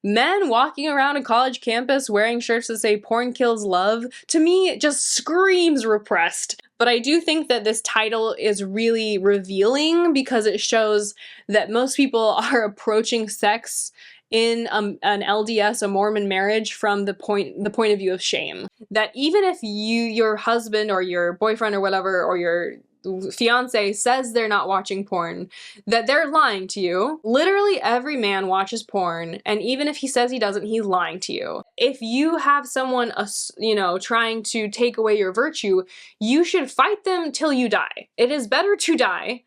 Men walking around a college campus wearing shirts that say porn kills love, to me, just screams repressed. But I do think that this title is really revealing because it shows that most people are approaching sex in an LDS, a Mormon marriage, from the point of view of shame. That even if your husband or your boyfriend or whatever, or your fiance says they're not watching porn, that they're lying to you. Literally every man watches porn, and even if he says he doesn't, he's lying to you. If you have someone, trying to take away your virtue, you should fight them till you die. It is better to die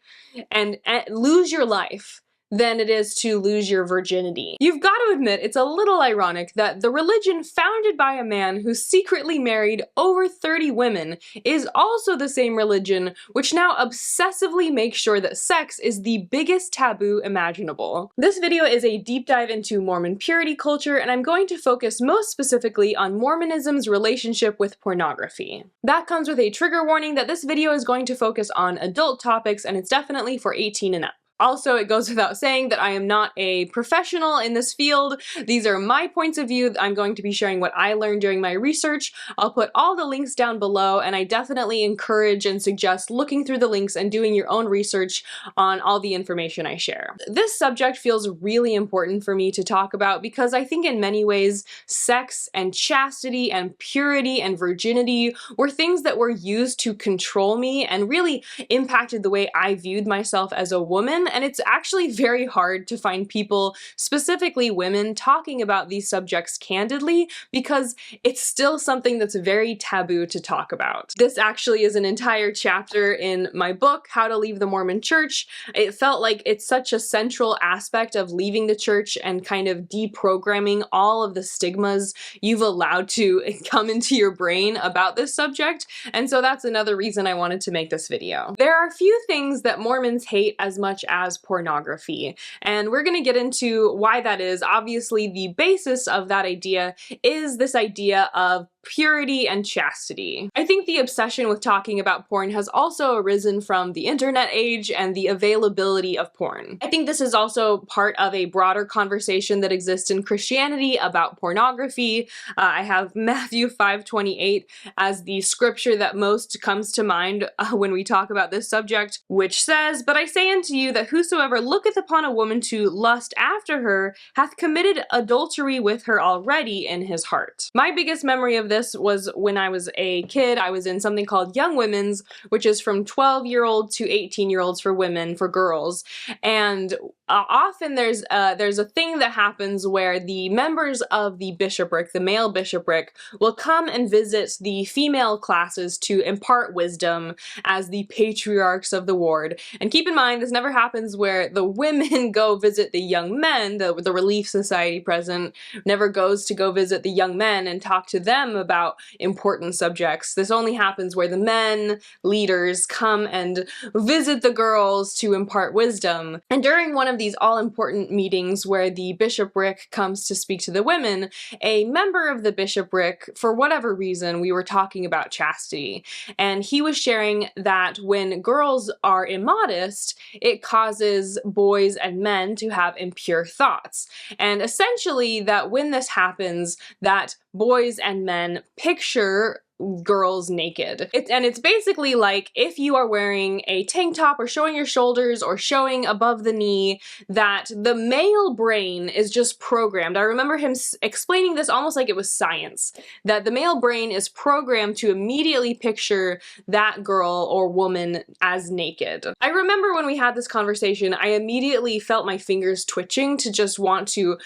and lose your life than it is to lose your virginity. You've got to admit, it's a little ironic that the religion founded by a man who secretly married over 30 women is also the same religion which now obsessively makes sure that sex is the biggest taboo imaginable. This video is a deep dive into Mormon purity culture, and I'm going to focus most specifically on Mormonism's relationship with pornography. That comes with a trigger warning that this video is going to focus on adult topics, and it's definitely for 18 and up. Also, it goes without saying that I am not a professional in this field. These are my points of view. I'm going to be sharing what I learned during my research. I'll put all the links down below, and I definitely encourage and suggest looking through the links and doing your own research on all the information I share. This subject feels really important for me to talk about because I think in many ways, sex and chastity and purity and virginity were things that were used to control me and really impacted the way I viewed myself as a woman. And it's actually very hard to find people, specifically women, talking about these subjects candidly because it's still something that's very taboo to talk about. This actually is an entire chapter in my book, How to Leave the Mormon Church. It felt like it's such a central aspect of leaving the church and kind of deprogramming all of the stigmas you've allowed to come into your brain about this subject, and so that's another reason I wanted to make this video. There are a few things that Mormons hate as much as pornography, and we're gonna get into why that is. Obviously, the basis of that idea is this idea of purity and chastity. I think the obsession with talking about porn has also arisen from the internet age and the availability of porn. I think this is also part of a broader conversation that exists in Christianity about pornography. I have Matthew 5:28 as the scripture that most comes to mind when we talk about this subject, which says, "But I say unto you that whosoever looketh upon a woman to lust after her hath committed adultery with her already in his heart." My biggest memory of this was when I was a kid. I was in something called Young Women's, which is from 12-year-old to 18-year-olds for women, for girls. And often there's a thing that happens where the members of the bishopric, the male bishopric, will come and visit the female classes to impart wisdom as the patriarchs of the ward. And keep in mind, this never happens where the women go visit the young men. The Relief Society president never goes to go visit the young men and talk to them about important subjects. This only happens where the men, leaders, come and visit the girls to impart wisdom. And during one of these all-important meetings where the bishopric comes to speak to the women, a member of the bishopric, for whatever reason, we were talking about chastity, and he was sharing that when girls are immodest, it causes boys and men to have impure thoughts. And essentially that when this happens, that boys and men picture girls naked. It's basically like if you are wearing a tank top or showing your shoulders or showing above the knee, that the male brain is just programmed. I remember him explaining this almost like it was science, that the male brain is programmed to immediately picture that girl or woman as naked. I remember when we had this conversation, I immediately felt my fingers twitching to just want to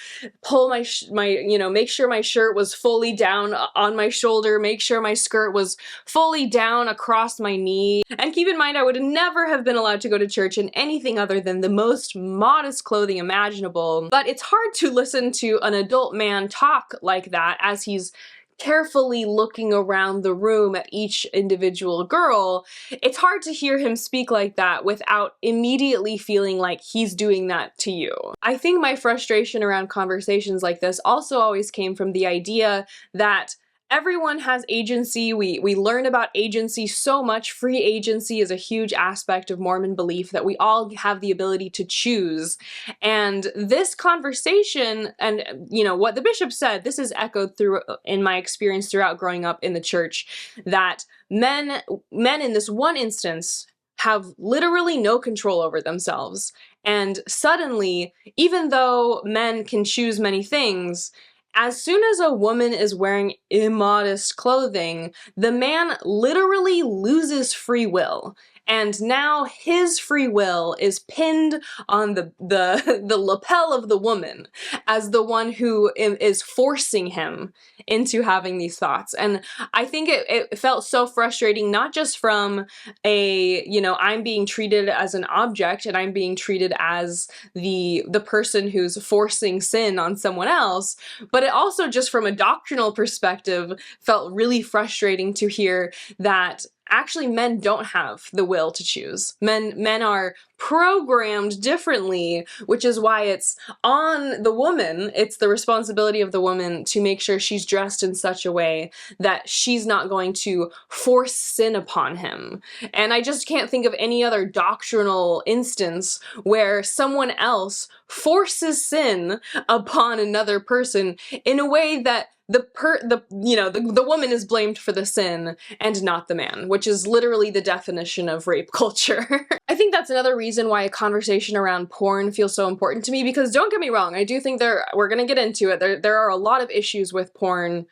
pull my make sure my shirt was fully down on my shoulder, make sure my skirt was fully down across my knee. And keep in mind, I would never have been allowed to go to church in anything other than the most modest clothing imaginable. But it's hard to listen to an adult man talk like that as he's carefully looking around the room at each individual girl. It's hard to hear him speak like that without immediately feeling like he's doing that to you. I think my frustration around conversations like this also always came from the idea that Everyone has agency. We learn about agency so much. Free agency is a huge aspect of Mormon belief, that we all have the ability to choose. And this conversation, and what the bishop said, this is echoed through in my experience throughout growing up in the church, that men in this one instance have literally no control over themselves. And suddenly, even though men can choose many things, as soon as a woman is wearing immodest clothing, the man literally loses free will. And now his free will is pinned on the lapel of the woman as the one who is forcing him into having these thoughts. And I think it felt so frustrating, not just from I'm being treated as an object and I'm being treated as the person who's forcing sin on someone else, but it also, just from a doctrinal perspective, felt really frustrating to hear that actually men don't have the will to choose. Men are programmed differently, which is why it's on the woman. It's the responsibility of the woman to make sure she's dressed in such a way that she's not going to force sin upon him. And I just can't think of any other doctrinal instance where someone else forces sin upon another person in a way that the woman is blamed for the sin and not the man, which is literally the definition of rape culture. I think that's another reason why a conversation around porn feels so important to me, because don't get me wrong, I do think we're gonna get into it, there are a lot of issues with porn.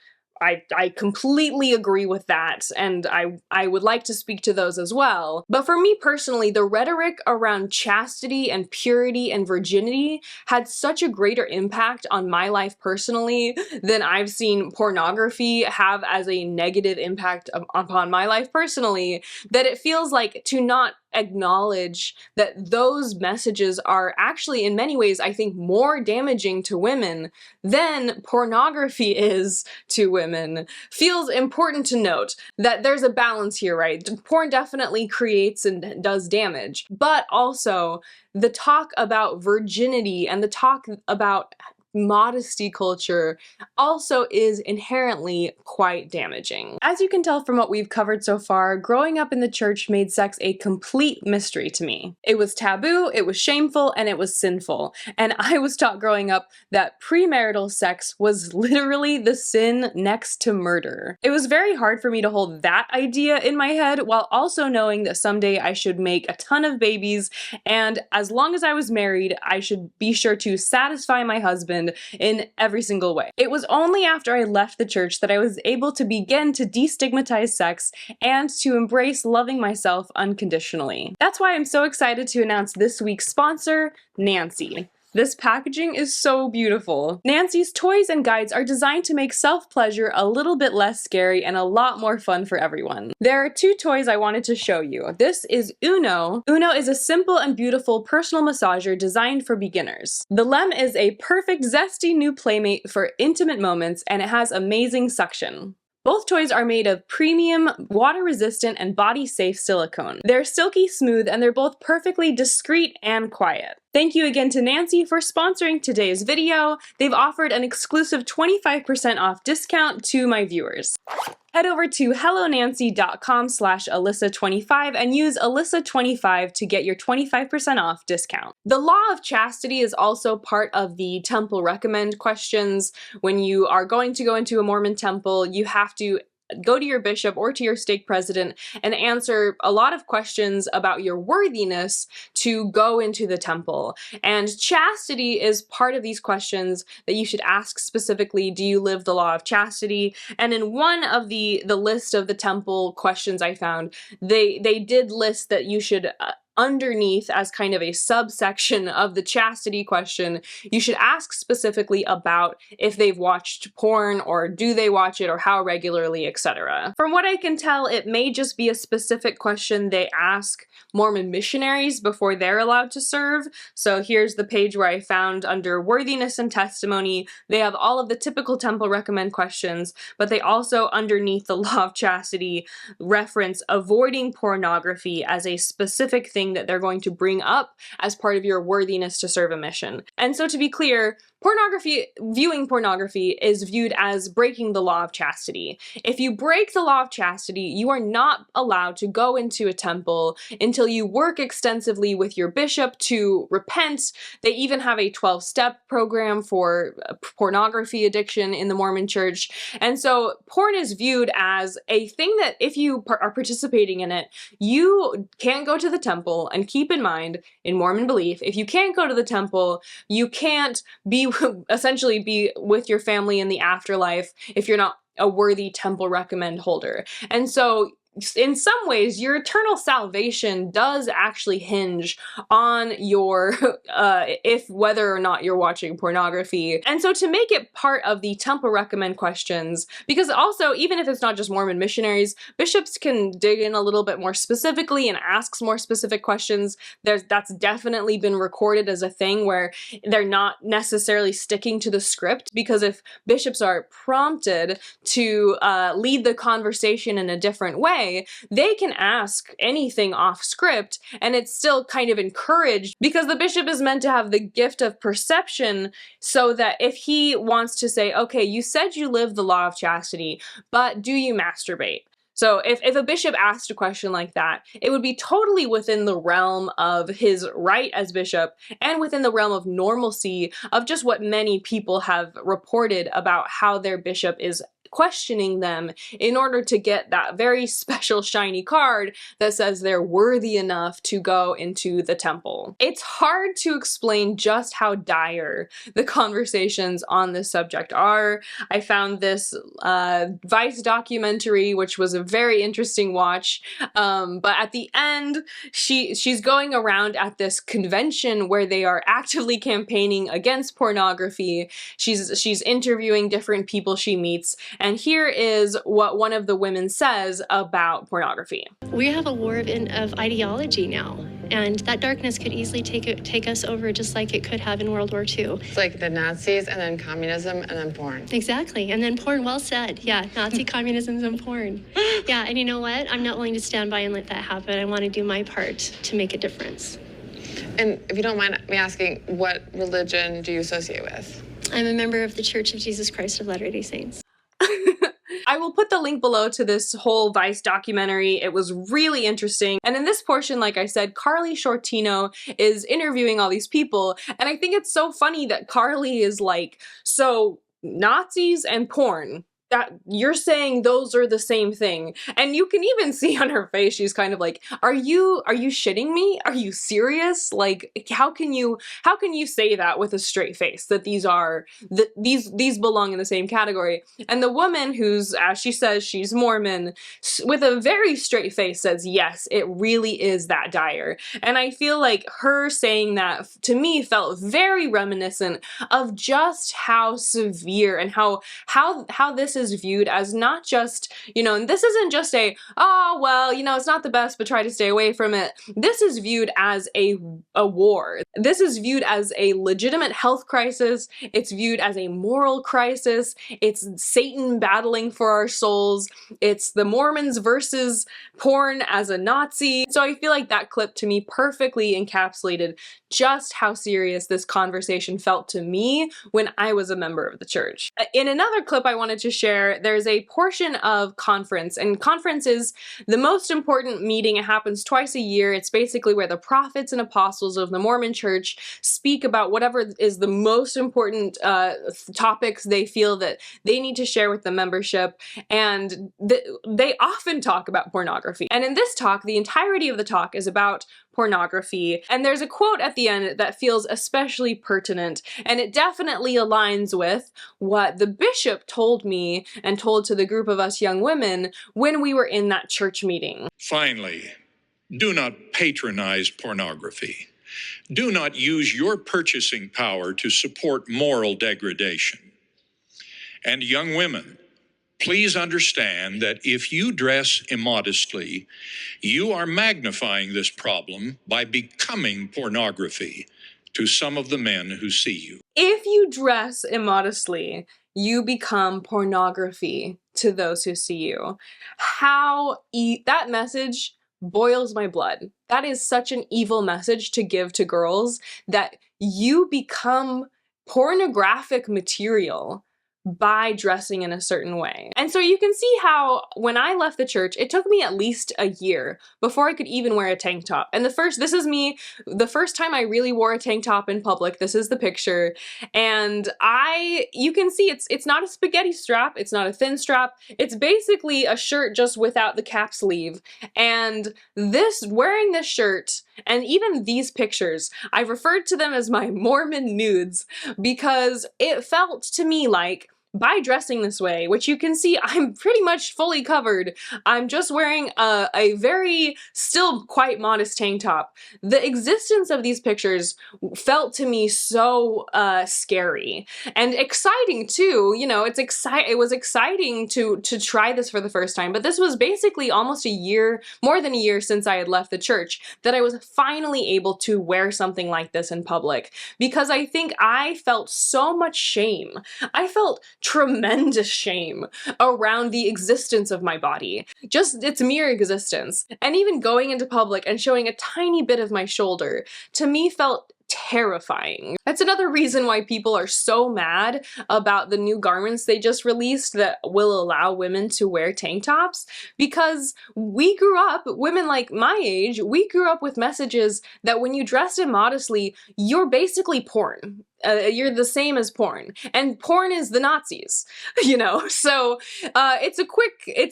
I completely agree with that, and I would like to speak to those as well. But for me personally, the rhetoric around chastity and purity and virginity had such a greater impact on my life personally than I've seen pornography have as a negative impact upon my life personally, that it feels like to not acknowledge that those messages are actually, in many ways, I think, more damaging to women than pornography is to women, feels important to note that there's a balance here, right? Porn definitely creates and does damage, but also the talk about virginity and the talk about modesty culture also is inherently quite damaging. As you can tell from what we've covered so far, growing up in the church made sex a complete mystery to me. It was taboo, it was shameful, and it was sinful. And I was taught growing up that premarital sex was literally the sin next to murder. It was very hard for me to hold that idea in my head while also knowing that someday I should make a ton of babies, and as long as I was married, I should be sure to satisfy my husband in every single way. It was only after I left the church that I was able to begin to destigmatize sex and to embrace loving myself unconditionally. That's why I'm so excited to announce this week's sponsor, Nancy. This packaging is so beautiful. Nancy's toys and guides are designed to make self-pleasure a little bit less scary and a lot more fun for everyone. There are two toys I wanted to show you. This is Uno. Uno is a simple and beautiful personal massager designed for beginners. The Lem is a perfect, zesty new playmate for intimate moments, and it has amazing suction. Both toys are made of premium, water-resistant, and body-safe silicone. They're silky smooth, and they're both perfectly discreet and quiet. Thank you again to Nancy for sponsoring today's video. They've offered an exclusive 25% off discount to my viewers. Head over to hellonancy.com/Alyssa25 and use Alyssa25 to get your 25% off discount. The law of chastity is also part of the temple recommend questions. When you are going to go into a Mormon temple, you have to go to your bishop or to your stake president and answer a lot of questions about your worthiness to go into the temple. And chastity is part of these questions that you should ask specifically. Do you live the law of chastity? And in one of the list of the temple questions I found, they did list that you should underneath, as kind of a subsection of the chastity question, you should ask specifically about if they've watched porn, or do they watch it, or how regularly, etc. From what I can tell, it may just be a specific question they ask Mormon missionaries before they're allowed to serve. So here's the page where I found under worthiness and testimony, they have all of the typical temple recommend questions, but they also, underneath the law of chastity, reference avoiding pornography as a specific thing that they're going to bring up as part of your worthiness to serve a mission. And so to be clear, viewing pornography is viewed as breaking the law of chastity. If you break the law of chastity, you are not allowed to go into a temple until you work extensively with your bishop to repent. They even have a 12-step program for pornography addiction in the Mormon church. And so porn is viewed as a thing that if you are participating in it, you can't go to the temple. And keep in mind, in Mormon belief, if you can't go to the temple, you can't essentially be with your family in the afterlife if you're not a worthy temple recommend holder. And so in some ways, your eternal salvation does actually hinge on your, whether or not you're watching pornography. And so to make it part of the temple recommend questions, because also, even if it's not just Mormon missionaries, bishops can dig in a little bit more specifically and ask more specific questions. That's definitely been recorded as a thing where they're not necessarily sticking to the script, because if bishops are prompted to lead the conversation in a different way, they can ask anything off script and it's still kind of encouraged, because the bishop is meant to have the gift of perception, so that if he wants to say, okay, you said you live the law of chastity, but do you masturbate? So if a bishop asked a question like that, it would be totally within the realm of his right as bishop and within the realm of normalcy of just what many people have reported about how their bishop is questioning them in order to get that very special shiny card that says they're worthy enough to go into the temple. It's hard to explain just how dire the conversations on this subject are. I found this Vice documentary, which was a very interesting watch, but at the end, she's going around at this convention where they are actively campaigning against pornography. She's interviewing different people she meets, and here is what one of the women says about pornography. We have a war of ideology now, and that darkness could easily take us over, just like it could have in World War II. It's like the Nazis, and then communism, and then porn. Exactly, and then porn, well said. Yeah, Nazi communism and porn. Yeah, and you know what? I'm not willing to stand by and let that happen. I want to do my part to make a difference. And if you don't mind me asking, what religion do you associate with? I'm a member of the Church of Jesus Christ of Latter-day Saints. I will put the link below to this whole Vice documentary. It was really interesting. And in this portion, like I said, Carly Shortino is interviewing all these people. And I think it's so funny that Carly is like, so Nazis and porn, that you're saying those are the same thing. And you can even see on her face, she's kind of like, are you shitting me? Are you serious? Like, how can you say that with a straight face, that these belong in the same category? And the woman who's, as she says, she's Mormon, with a very straight face says, yes, it really is that dire. And I feel like her saying that, to me, felt very reminiscent of just how severe and how this is viewed as not just, and this isn't just a, oh, well, it's not the best, but try to stay away from it. This is viewed as a war. This is viewed as a legitimate health crisis. It's viewed as a moral crisis. It's Satan battling for our souls. It's the Mormons versus porn as a Nazi. So I feel like that clip to me perfectly encapsulated just how serious this conversation felt to me when I was a member of the church. In another clip I wanted to share, there's a portion of conference, and conference is the most important meeting. It happens twice a year. It's basically where the prophets and apostles of the Mormon church speak about whatever is the most important topics they feel that they need to share with the membership, and they often talk about pornography. And in this talk, the entirety of the talk is about pornography. And there's a quote at the end that feels especially pertinent, and it definitely aligns with what the bishop told me and told to the group of us young women when we were in that church meeting. Finally, do not patronize pornography. Do not use your purchasing power to support moral degradation. And young women, please understand that if you dress immodestly, you are magnifying this problem by becoming pornography to some of the men who see you. If you dress immodestly, you become pornography to those who see you. That message boils my blood. That is such an evil message to give to girls, that you become pornographic material by dressing in a certain way. And so you can see how when I left the church, it took me at least a year before I could even wear a tank top. And this is me, the first time I really wore a tank top in public. This is the picture. And you can see it's not a spaghetti strap, it's not a thin strap, it's basically a shirt just without the cap sleeve. And wearing this shirt, and even these pictures, I've referred to them as my Mormon nudes, because it felt to me like, by dressing this way, which you can see I'm pretty much fully covered, I'm just wearing a very still quite modest tank top. The existence of these pictures felt to me so scary and exciting too. You know, it was exciting to try this for the first time, but this was basically almost a year, more than a year since I had left the church, that I was finally able to wear something like this in public, because I think I felt so much shame. I felt tremendous shame around the existence of my body, just its mere existence. And even going into public and showing a tiny bit of my shoulder, to me felt terrifying. That's another reason why people are so mad about the new garments they just released that will allow women to wear tank tops, because we grew up, women like my age, we grew up with messages that when you dressed immodestly, you're basically porn. You're the same as porn, and porn is the Nazis, you know? So it's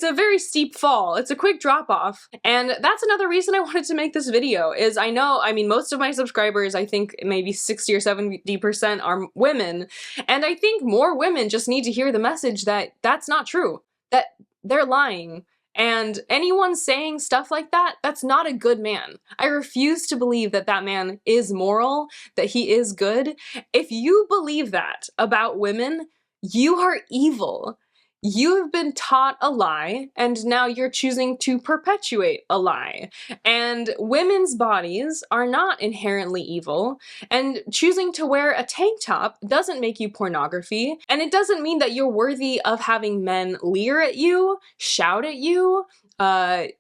a very steep fall. It's a quick drop off. And that's another reason I wanted to make this video, is I mean, most of my subscribers, I think maybe 60 or 70% are women. And I think more women just need to hear the message that that's not true, that they're lying. And anyone saying stuff like that, that's not a good man. I refuse to believe that that man is moral, that he is good. If you believe that about women, you are evil. You have been taught a lie, and now you're choosing to perpetuate a lie. And women's bodies are not inherently evil, and choosing to wear a tank top doesn't make you pornography, and it doesn't mean that you're worthy of having men leer at you, shout at you,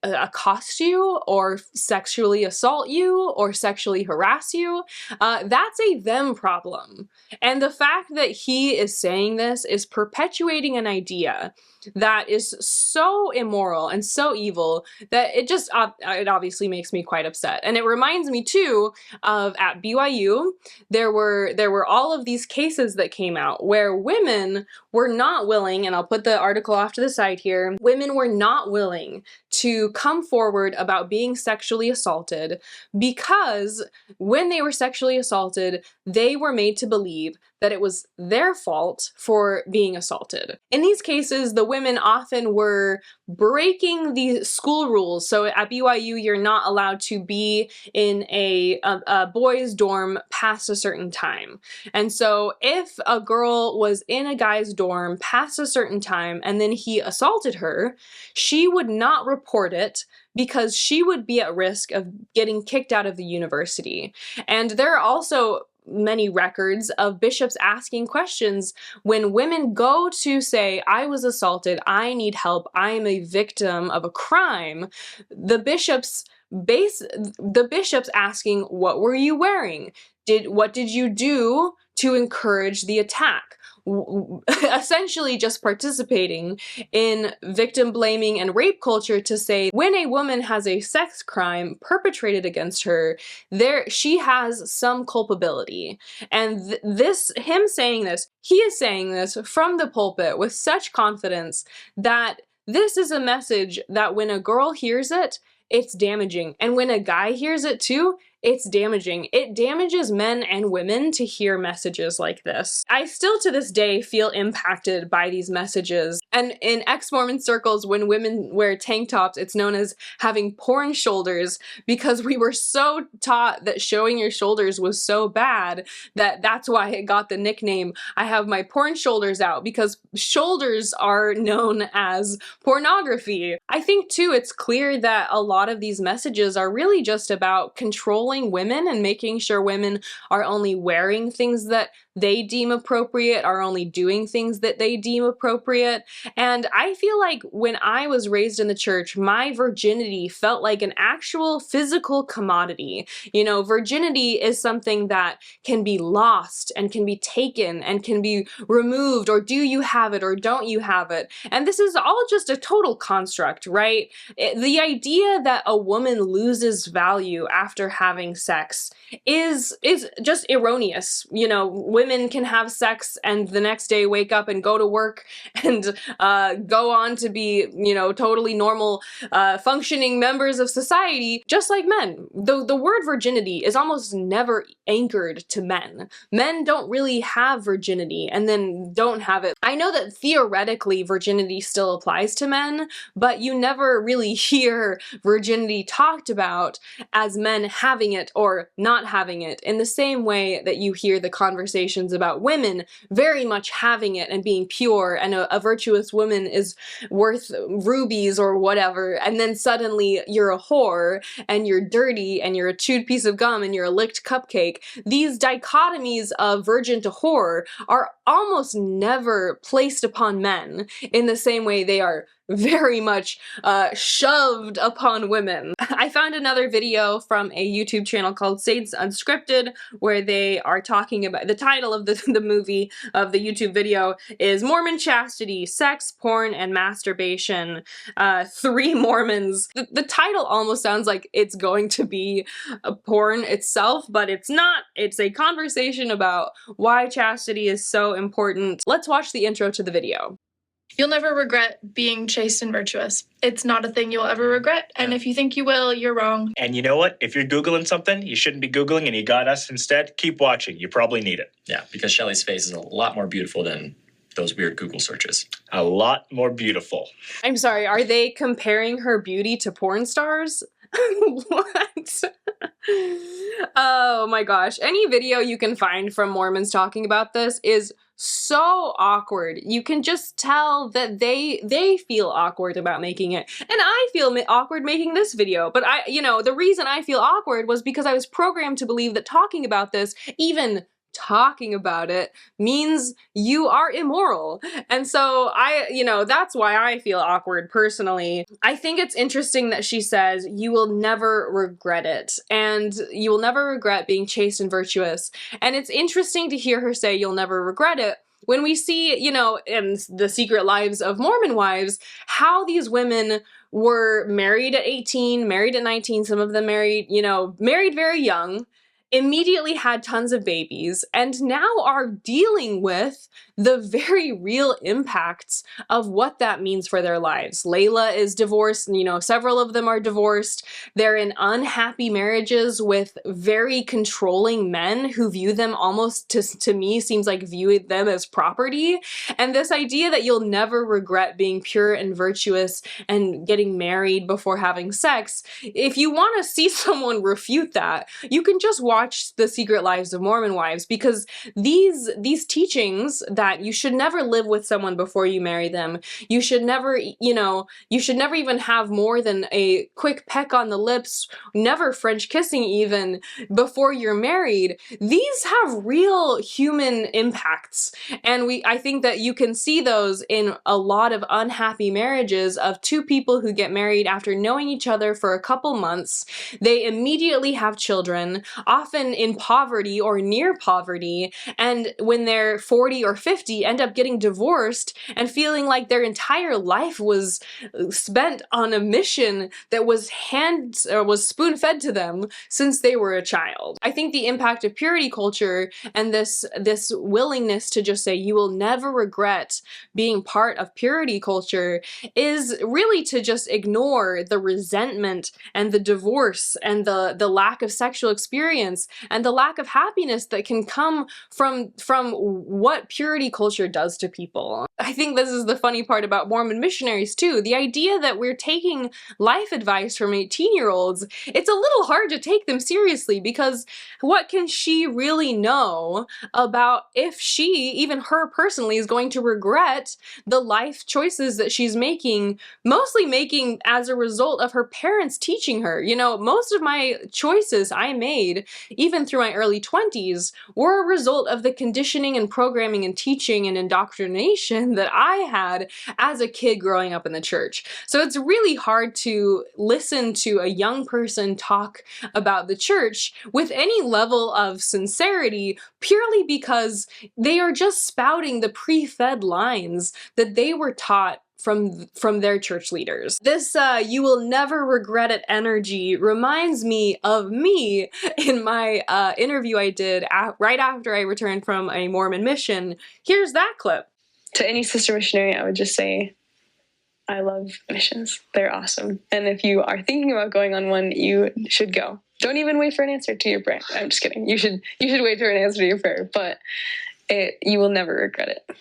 accost you, or sexually assault you, or sexually harass you. That's a them problem. And the fact that he is saying this is perpetuating an idea that is so immoral and so evil that it obviously makes me quite upset. And it reminds me too of at BYU, there were all of these cases that came out where women were not willing, and I'll put the article off to the side here, women were not willing to come forward about being sexually assaulted, because when they were sexually assaulted, they were made to believe that it was their fault for being assaulted. In these cases, the women often were breaking the school rules. So at BYU, you're not allowed to be in a boys' dorm past a certain time. And so if a girl was in a guy's dorm past a certain time and then he assaulted her, she would not report it, because she would be at risk of getting kicked out of the university. And there are also many records of bishops asking questions when women go to say, I was assaulted, I need help, I am a victim of a crime. The bishops asking, what were you wearing? What did you do to encourage the attack? Essentially just participating in victim blaming and rape culture to say when a woman has a sex crime perpetrated against her, she has some culpability. And him saying this, he is saying this from the pulpit with such confidence that this is a message that when a girl hears it, it's damaging. And when a guy hears it too, it's damaging. It damages men and women to hear messages like this. I still to this day feel impacted by these messages. And in ex-Mormon circles, when women wear tank tops, it's known as having porn shoulders, because we were so taught that showing your shoulders was so bad that that's why it got the nickname, I have my porn shoulders out, because shoulders are known as pornography. I think too, it's clear that a lot of these messages are really just about controlling women and making sure women are only wearing things that they deem appropriate, are only doing things that they deem appropriate. And I feel like when I was raised in the church, my virginity felt like an actual physical commodity. You know, virginity is something that can be lost and can be taken and can be removed, or do you have it or don't you have it? And this is all just a total construct, right? The idea that a woman loses value after having sex is just erroneous. You know, women can have sex and the next day wake up and go to work and go on to be, you know, totally normal functioning members of society, just like men. The word virginity is almost never anchored to men. Men don't really have virginity and then don't have it. I know that theoretically virginity still applies to men, but you never really hear virginity talked about as men having it or not having it in the same way that you hear the conversations about women very much having it and being pure, and a virtuous woman is worth rubies or whatever, and then suddenly you're a whore and you're dirty and you're a chewed piece of gum and you're a licked cupcake. These dichotomies of virgin to whore are almost never placed upon men in the same way they are very much shoved upon women. I found another video from a YouTube channel called Saints Unscripted, where they are talking about, the title of the movie, of the YouTube video, is Mormon Chastity, Sex, Porn, and Masturbation. 3 Mormons. The title almost sounds like it's going to be a porn itself, but it's not. It's a conversation about why chastity is so important. Let's watch the intro to the video. You'll never regret being chaste and virtuous. It's not a thing you'll ever regret, and if you think you will, you're wrong. And you know what? If you're Googling something you shouldn't be Googling and you got us instead, keep watching. You probably need it. Yeah, because Shelley's face is a lot more beautiful than those weird Google searches. A lot more beautiful. I'm sorry, are they comparing her beauty to porn stars? What? Oh my gosh. Any video you can find from Mormons talking about this is so awkward. You can just tell that they feel awkward about making it. And I feel awkward making this video, but the reason I feel awkward was because I was programmed to believe that talking about this, even talking about it, means you are immoral. And so that's why I feel awkward personally. I think it's interesting that she says you will never regret it, and you will never regret being chaste and virtuous. And it's interesting to hear her say you'll never regret it when we see, in The Secret Lives of Mormon Wives, how these women were married at 18, married at 19, some of them married very young, immediately had tons of babies, and now are dealing with the very real impacts of what that means for their lives. Layla is divorced, several of them are divorced. They're in unhappy marriages with very controlling men who view them almost, to me, seems like view them as property. And this idea that you'll never regret being pure and virtuous and getting married before having sex, if you want to see someone refute that, you can just watch The Secret Lives of Mormon Wives, because these teachings that you should never live with someone before you marry them, you should never even have more than a quick peck on the lips, never French kissing even, before you're married, these have real human impacts. And I think that you can see those in a lot of unhappy marriages of 2 people who get married after knowing each other for a couple months. They immediately have children, often in poverty or near poverty, and when they're 40 or 50 end up getting divorced and feeling like their entire life was spent on a mission that was spoon-fed to them since they were a child. I think the impact of purity culture and this willingness to just say you will never regret being part of purity culture is really to just ignore the resentment and the divorce and the lack of sexual experience and the lack of happiness that can come from what purity culture does to people. I think this is the funny part about Mormon missionaries too. The idea that we're taking life advice from 18-year-olds, it's a little hard to take them seriously, because what can she really know about if she, even her personally, is going to regret the life choices that she's mostly making as a result of her parents teaching her. Most of my choices I made even through my early 20s, were a result of the conditioning and programming and teaching and indoctrination that I had as a kid growing up in the church. So it's really hard to listen to a young person talk about the church with any level of sincerity, purely because they are just spouting the pre-fed lines that they were taught from their church leaders. This you will never regret it energy reminds me of me in my interview I did right after I returned from a Mormon mission. Here's that clip. To any sister missionary, I would just say, I love missions. They're awesome. And if you are thinking about going on one, you should go. Don't even wait for an answer to your prayer. I'm just kidding. You should wait for an answer to your prayer, but you will never regret it.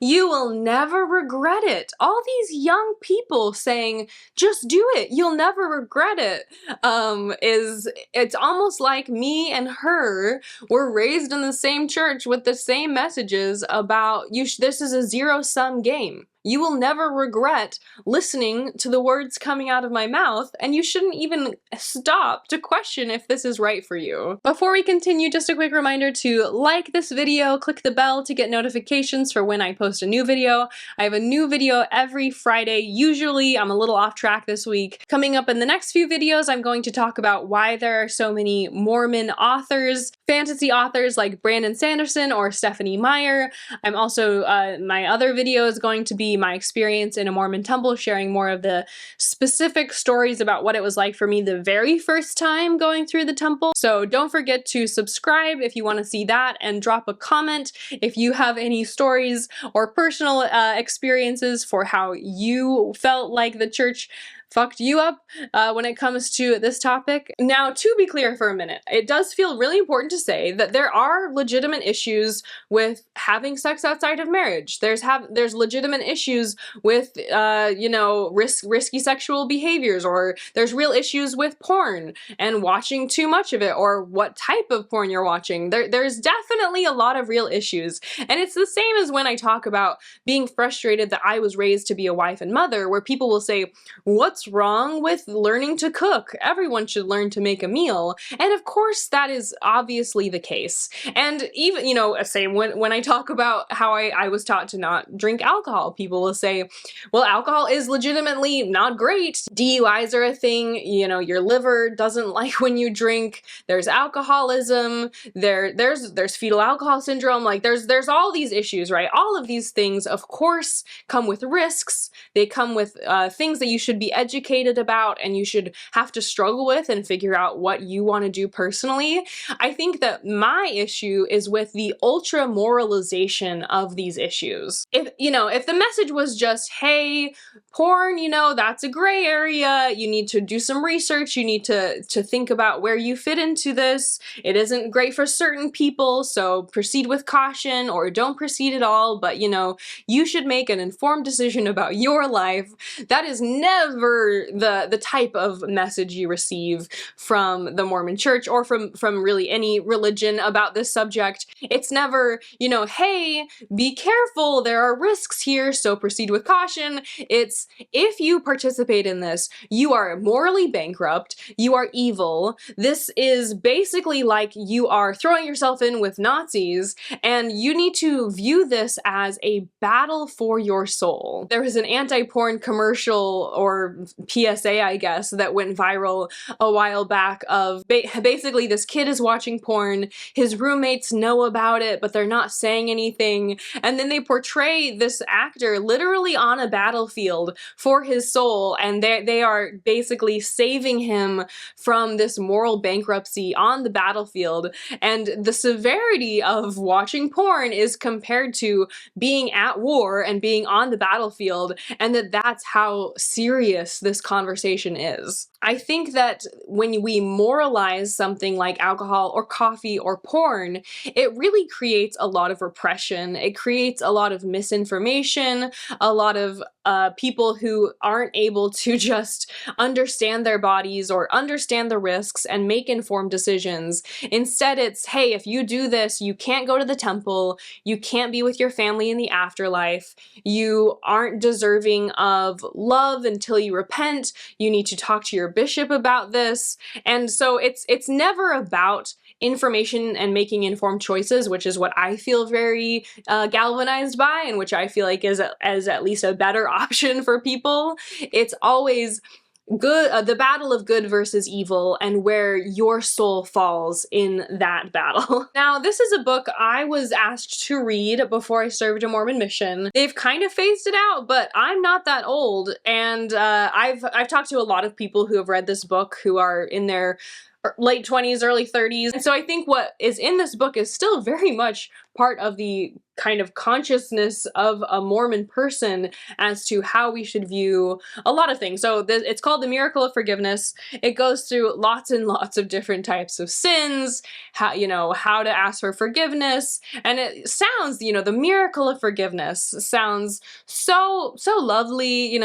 You will never regret it. All these young people saying, just do it, you'll never regret it, it's almost like me and her were raised in the same church with the same messages about this is a zero-sum game. You will never regret listening to the words coming out of my mouth, and you shouldn't even stop to question if this is right for you. Before we continue, just a quick reminder to like this video, click the bell to get notifications for when I post a new video. I have a new video every Friday. Usually, I'm a little off track this week. Coming up in the next few videos, I'm going to talk about why there are so many Mormon authors, fantasy authors like Brandon Sanderson or Stephanie Meyer. I'm also, my other video is going to be my experience in a Mormon temple, sharing more of the specific stories about what it was like for me the very first time going through the temple. So don't forget to subscribe if you want to see that, and drop a comment if you have any stories or personal experiences for how you felt like the church fucked you up when it comes to this topic. Now, to be clear for a minute, it does feel really important to say that there are legitimate issues with having sex outside of marriage. There's legitimate issues with, risky sexual behaviors, or there's real issues with porn and watching too much of it, or what type of porn you're watching. There's definitely a lot of real issues. And it's the same as when I talk about being frustrated that I was raised to be a wife and mother, where people will say, what's wrong with learning to cook? Everyone should learn to make a meal. And of course, that is obviously the case. And even, same when I talk about how I was taught to not drink alcohol, people will say, well, alcohol is legitimately not great. DUIs are a thing. Your liver doesn't like when you drink. There's alcoholism. There's fetal alcohol syndrome. Like there's all these issues, right? All of these things, of course, come with risks. They come with things that you should be educated about, and you should have to struggle with and figure out what you want to do personally. I think that my issue is with the ultra moralization of these issues. If the message was just, hey, porn, that's a gray area, you need to do some research, you need to think about where you fit into this, it isn't great for certain people, so proceed with caution or don't proceed at all, but you should make an informed decision about your life. That is never the type of message you receive from the Mormon church, or from really any religion about this subject. It's never, hey, be careful, there are risks here, so proceed with caution. It's, if you participate in this, you are morally bankrupt, you are evil, this is basically like you are throwing yourself in with Nazis, and you need to view this as a battle for your soul. There was an anti-porn commercial, or PSA, I guess, that went viral a while back of basically this kid is watching porn, his roommates know about it, but they're not saying anything, and then they portray this actor literally on a battlefield for his soul, and they are basically saving him from this moral bankruptcy on the battlefield, and the severity of watching porn is compared to being at war and being on the battlefield, and that's how serious this conversation is. I think that when we moralize something like alcohol or coffee or porn, it really creates a lot of repression. It creates a lot of misinformation, a lot of people who aren't able to just understand their bodies or understand the risks and make informed decisions. Instead, it's, hey, if you do this, you can't go to the temple, you can't be with your family in the afterlife, you aren't deserving of love until you repent, you need to talk to your bishop about this. And so it's never about information and making informed choices, which is what I feel very galvanized by, and which I feel like is at least a better option for people. It's always good, the battle of good versus evil, and where your soul falls in that battle. Now, this is a book I was asked to read before I served a Mormon mission. They've kind of phased it out, but I'm not that old, and I've talked to a lot of people who have read this book who are in their late 20s, early 30s. And so I think what is in this book is still very much part of the kind of consciousness of a Mormon person as to how we should view a lot of things. So it's called The Miracle of Forgiveness. It goes through lots and lots of different types of sins, how to ask for forgiveness. And it sounds, the miracle of forgiveness sounds so lovely,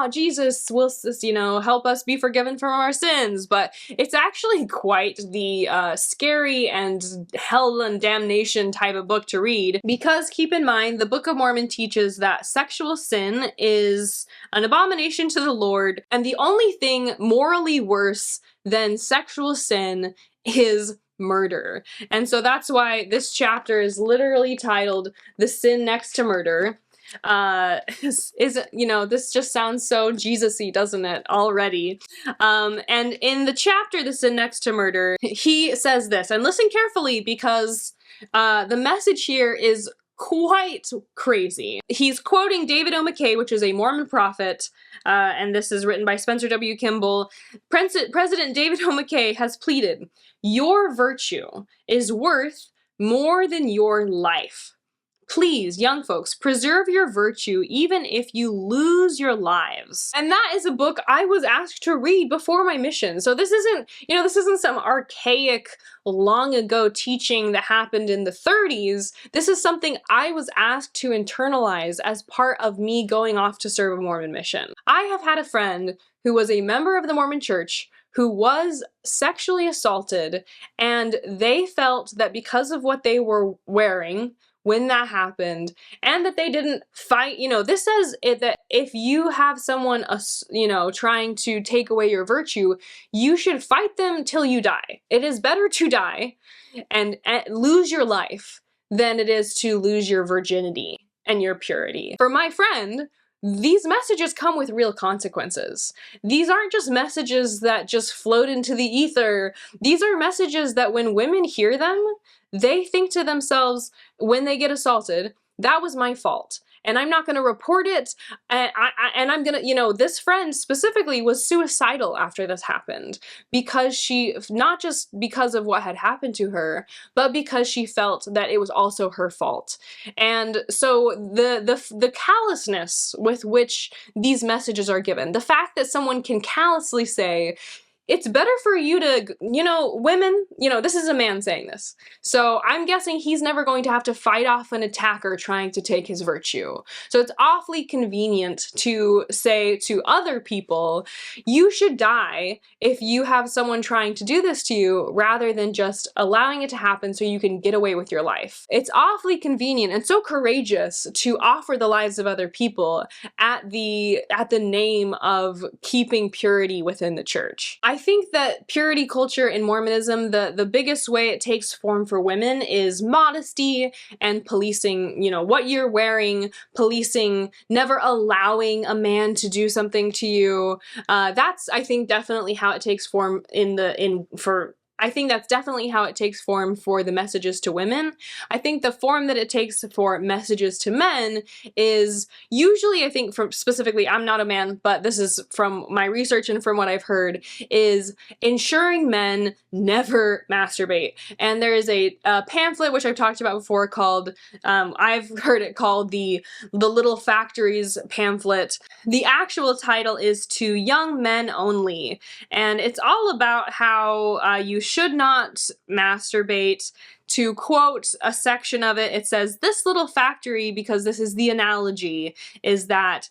Jesus will, help us be forgiven from our sins. But it's actually quite the scary and hell and damnation type of book to read, because keep in mind, the Book of Mormon teaches that sexual sin is an abomination to the Lord, and the only thing morally worse than sexual sin is murder. And so that's why this chapter is literally titled The Sin Next to Murder. This just sounds so Jesus-y, doesn't it, already? And in the chapter, The Sin Next to Murder, he says this, and listen carefully because the message here is quite crazy. He's quoting David O. McKay, which is a Mormon prophet, and this is written by Spencer W. Kimball. President David O. McKay has pleaded, "Your virtue is worth more than your life. Please, young folks, preserve your virtue even if you lose your lives." And that is a book I was asked to read before my mission. So this isn't some archaic, long ago teaching that happened in the 30s. This is something I was asked to internalize as part of me going off to serve a Mormon mission. I have had a friend who was a member of the Mormon Church who was sexually assaulted, and they felt that because of what they were wearing when that happened, and that they didn't fight, this says that if you have someone, trying to take away your virtue, you should fight them till you die. It is better to die and lose your life than it is to lose your virginity and your purity. For my friend, these messages come with real consequences. These aren't just messages that just float into the ether. These are messages that when women hear them, they think to themselves when they get assaulted, that was my fault. And I'm not going to report it. And I'm going to, this friend specifically was suicidal after this happened, because not just because of what had happened to her, but because she felt that it was also her fault. And so the callousness with which these messages are given, the fact that someone can callously say, it's better for you to, women, this is a man saying this. So I'm guessing he's never going to have to fight off an attacker trying to take his virtue. So it's awfully convenient to say to other people, you should die if you have someone trying to do this to you, rather than just allowing it to happen so you can get away with your life. It's awfully convenient and so courageous to offer the lives of other people at the name of keeping purity within the church. I think that purity culture in Mormonism, the biggest way it takes form for women is modesty and policing, what you're wearing, policing, never allowing a man to do something to you. That's, I think, definitely how it takes form I think that's definitely how it takes form for the messages to women. I think the form that it takes for messages to men is usually, I think, specifically, I'm not a man, but this is from my research and from what I've heard, is ensuring men never masturbate. And there is a pamphlet, which I've talked about before, called, I've heard it called the Little Factories pamphlet. The actual title is To Young Men Only. And it's all about how you should not masturbate to quote a section of it, it says, "This little factory," because this is the analogy, is that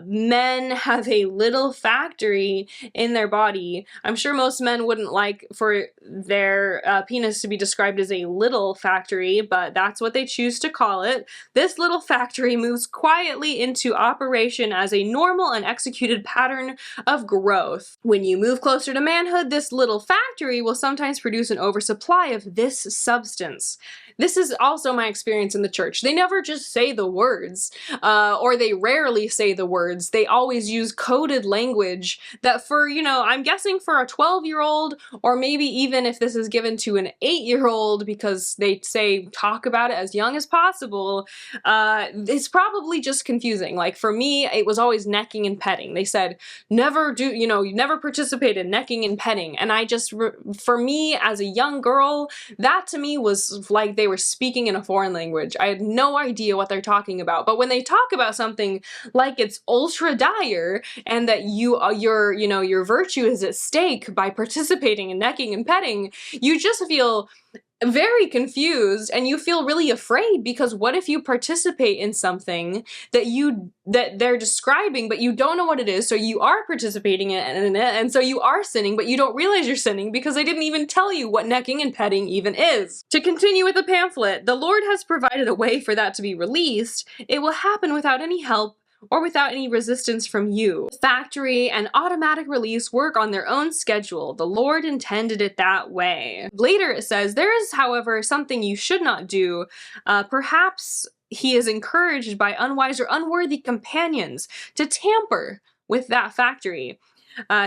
men have a little factory in their body. I'm sure most men wouldn't like for their penis to be described as a little factory, but that's what they choose to call it. This little factory moves quietly into operation as a normal and executed pattern of growth. When you move closer to manhood, this little factory will sometimes produce an oversupply of this substance. This is also my experience in the church. They never just say the words, or they rarely say the words. They always use coded language that for, you know, I'm guessing for a 12-year-old, or maybe even if this is given to an 8-year-old, because they say talk about it as young as possible, it's probably just confusing. Like for me, it was always necking and petting. They said, never do, you know, you never participate in necking and petting. And I just, for me as a young girl, that to me was like they were speaking in a foreign language. I had no idea what they're talking about. But when they talk about something like it's ultra dire and that your virtue is at stake by participating in necking and petting, you just feel very confused and you feel really afraid, because what if you participate in something that they're describing but you don't know what it is, so you are participating in it, and so you are sinning but you don't realize you're sinning because they didn't even tell you what necking and petting even is. To continue with the pamphlet, the Lord has provided a way for that to be released. It will happen without any help or without any resistance from you. Factory and automatic release work on their own schedule. The Lord intended it that way. Later it says, there is, however, something you should not do. Perhaps he is encouraged by unwise or unworthy companions to tamper with that factory.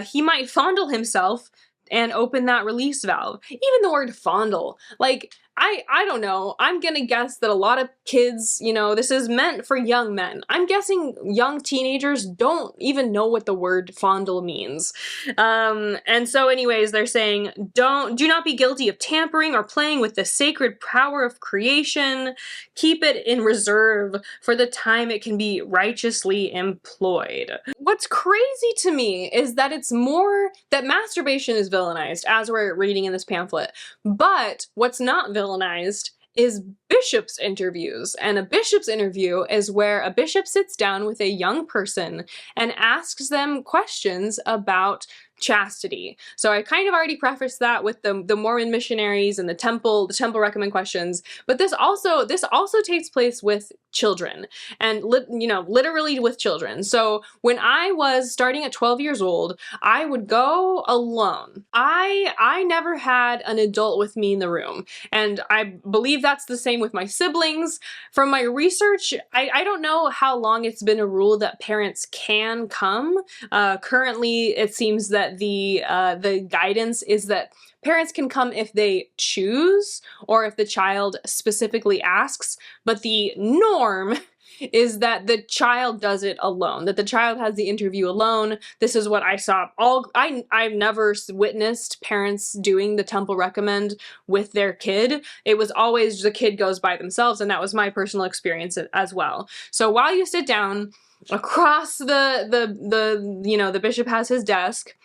He might fondle himself and open that release valve. Even the word fondle, like, I don't know. I'm gonna guess that a lot of kids, you know, this is meant for young men. I'm guessing young teenagers don't even know what the word fondle means. And so anyways, they're saying, do not be guilty of tampering or playing with the sacred power of creation. Keep it in reserve for the time it can be righteously employed. What's crazy to me is that it's more that masturbation is villainized, as we're reading in this pamphlet. But what's not villainized is bishops' interviews. And a bishop's interview is where a bishop sits down with a young person and asks them questions about chastity. So I kind of already prefaced that with the Mormon missionaries and the temple recommend questions, but this also takes place with children, and literally with children. So when I was starting at 12 years old, I would go alone. I never had an adult with me in the room, and I believe that's the same with my siblings. From my research, I don't know how long it's been a rule that parents can come. Currently, it seems that the guidance is that parents can come if they choose or if the child specifically asks, but the norm is that the child does it alone, that the child has the interview alone. This is what I saw. I've never witnessed parents doing the temple recommend with their kid. It was always the kid goes by themselves, and that was my personal experience as well. So while you sit down, across the bishop has his desk,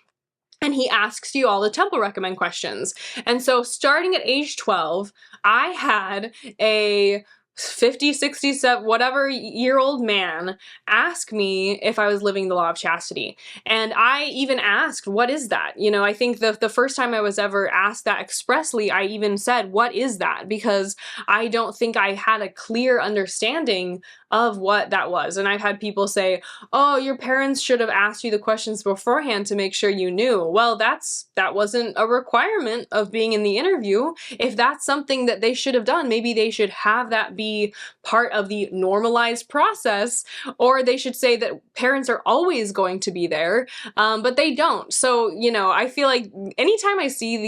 and he asks you all the temple recommend questions. And so starting at age 12, I had a 50, 60, whatever year old man ask me if I was living the law of chastity. And I even asked, what is that? You know, I think the first time I was ever asked that expressly, I even said, what is that? Because I don't think I had a clear understanding of what that was. And I've had people say, oh, your parents should have asked you the questions beforehand to make sure you knew. Well, that wasn't a requirement of being in the interview. If that's something that they should have done, maybe they should have that be part of the normalized process, or they should say that parents are always going to be there, but they don't. So, you know, I feel like anytime I see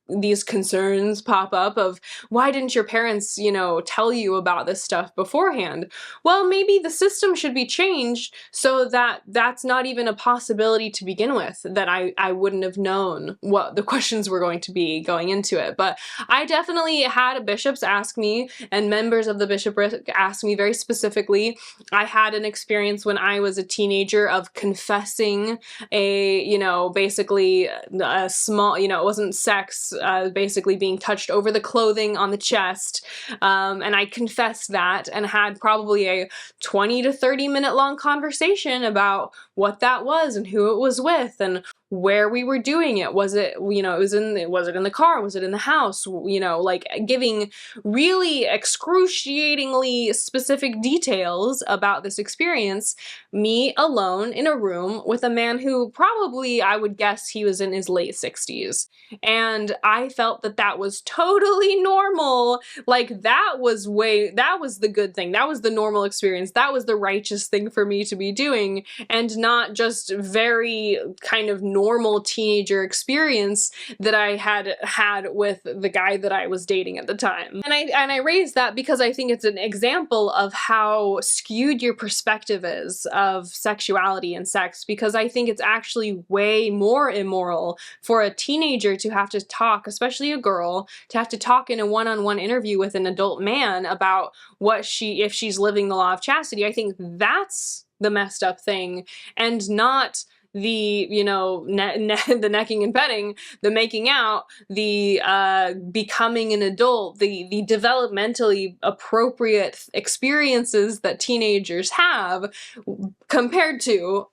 these concerns pop up of why didn't your parents, you know, tell you about this stuff beforehand? Well, maybe the system should be changed so that that's not even a possibility to begin with, that I wouldn't have known what the questions were going to be going into it. But I definitely had bishops ask me, and members of the bishopric ask me very specifically. I had an experience when I was a teenager of confessing basically a small, it wasn't sex basically being touched over the clothing on the chest. And I confessed that and had probably a 20 to 30 minute long conversation about what that was and who it was with and where we were doing it. Was it, was it in the car? Was it in the house? Like giving really excruciatingly specific details about this experience, me alone in a room with a man who probably, I would guess he was in his late 60s. And I felt that that was totally normal. Like that was the good thing. That was the normal experience. That was the righteous thing for me to be doing, and not just very kind of normal teenager experience that I had with the guy that I was dating at the time. And I raised that because I think it's an example of how skewed your perspective is of sexuality and sex, because I think it's actually way more immoral for a teenager to have to talk, especially a girl, to have to talk in a one-on-one interview with an adult man about if she's living the law of chastity. I think that's the messed up thing, and not the, the necking and petting, the making out, the becoming an adult, the developmentally appropriate experiences that teenagers have compared to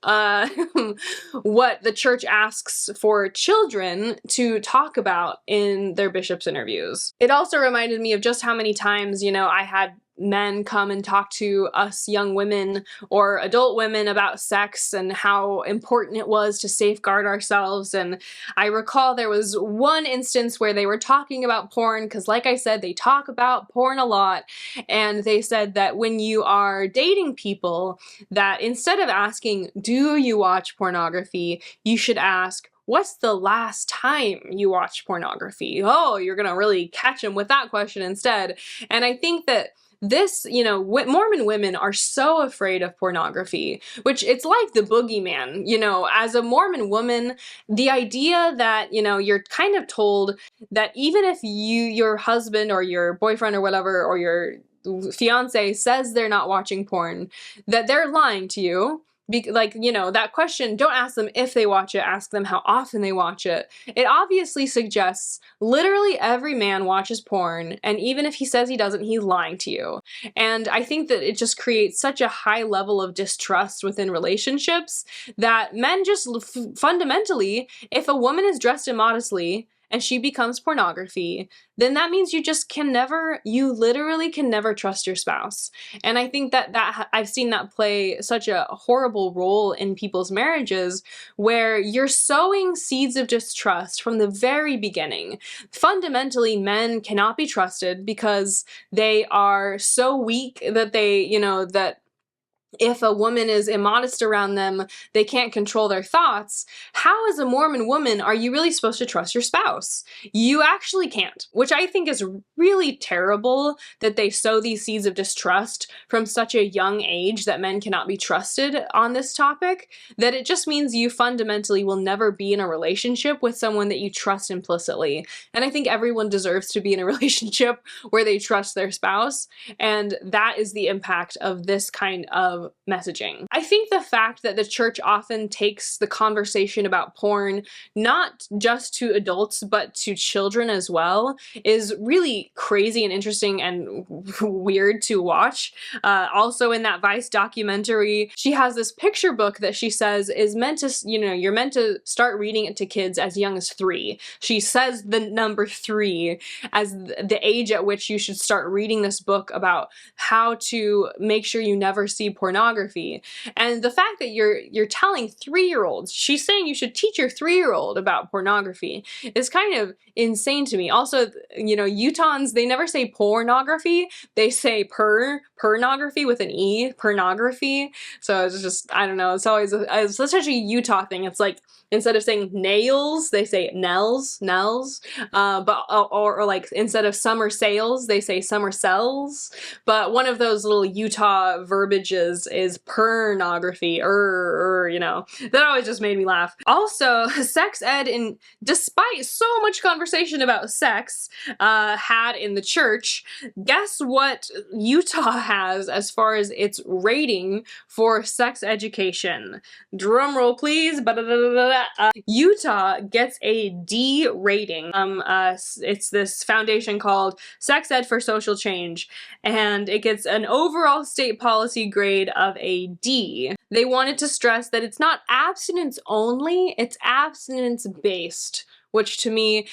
what the church asks for children to talk about in their bishop's interviews. It also reminded me of just how many times, I had men come and talk to us young women or adult women about sex and how important it was to safeguard ourselves. And I recall there was one instance where they were talking about porn, because like I said, they talk about porn a lot, and they said that when you are dating people, that instead of asking, do you watch pornography, you should ask, what's the last time you watched pornography? Oh, you're gonna really catch them with that question instead. And I think that this, Mormon women are so afraid of pornography, which it's like the boogeyman. As a Mormon woman, the idea that, you're kind of told that even if your husband or your boyfriend or whatever, or your fiance says they're not watching porn, that they're lying to you. That question, don't ask them if they watch it, ask them how often they watch it. It obviously suggests literally every man watches porn, and even if he says he doesn't, he's lying to you. And I think that it just creates such a high level of distrust within relationships that men just fundamentally, if a woman is dressed immodestly and she becomes pornography, then that means you literally can never trust your spouse. And I think that I've seen that play such a horrible role in people's marriages, where you're sowing seeds of distrust from the very beginning. Fundamentally, men cannot be trusted because they are so weak that that if a woman is immodest around them, they can't control their thoughts. How, as a Mormon woman, are you really supposed to trust your spouse? You actually can't, which I think is really terrible, that they sow these seeds of distrust from such a young age that men cannot be trusted on this topic, that it just means you fundamentally will never be in a relationship with someone that you trust implicitly. And I think everyone deserves to be in a relationship where they trust their spouse, and that is the impact of this kind of messaging. I think the fact that the church often takes the conversation about porn not just to adults but to children as well is really crazy and interesting and weird to watch. Also in that Vice documentary, she has this picture book that she says is meant to, you're meant to start reading it to kids as young as 3. She says the number 3 as the age at which you should start reading this book about how to make sure you never see pornography. And the fact that you're telling 3-year-olds, she's saying you should teach your 3-year-old about pornography, is kind of insane to me. Also, Utahns, they never say pornography, they say pornography with an E, pornography. So it's just, I don't know, it's always it's such a Utah thing. It's like, instead of saying nails, they say nels, or like instead of summer sales, they say summer cells. But one of those little Utah verbiages is pornography, that always just made me laugh. Also, sex ed, despite so much conversation about sex had in the church, guess what Utah has as far as its rating for sex education. Drum roll, please. Utah gets a D rating. It's this foundation called Sex Ed for Social Change, and it gets an overall state policy grade of a D. They wanted to stress that it's not abstinence only, it's abstinence based. Which to me,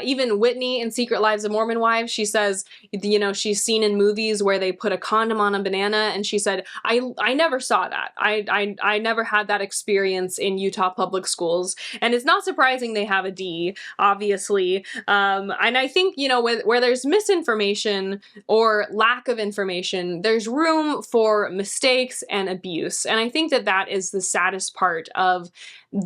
even Whitney in Secret Lives of Mormon Wives, she says, you know, she's seen in movies where they put a condom on a banana, and she said, I never saw that. I never had that experience in Utah public schools. And it's not surprising they have a D, obviously. And I think, you know, where there's misinformation or lack of information, there's room for mistakes and abuse. And I think that that is the saddest part of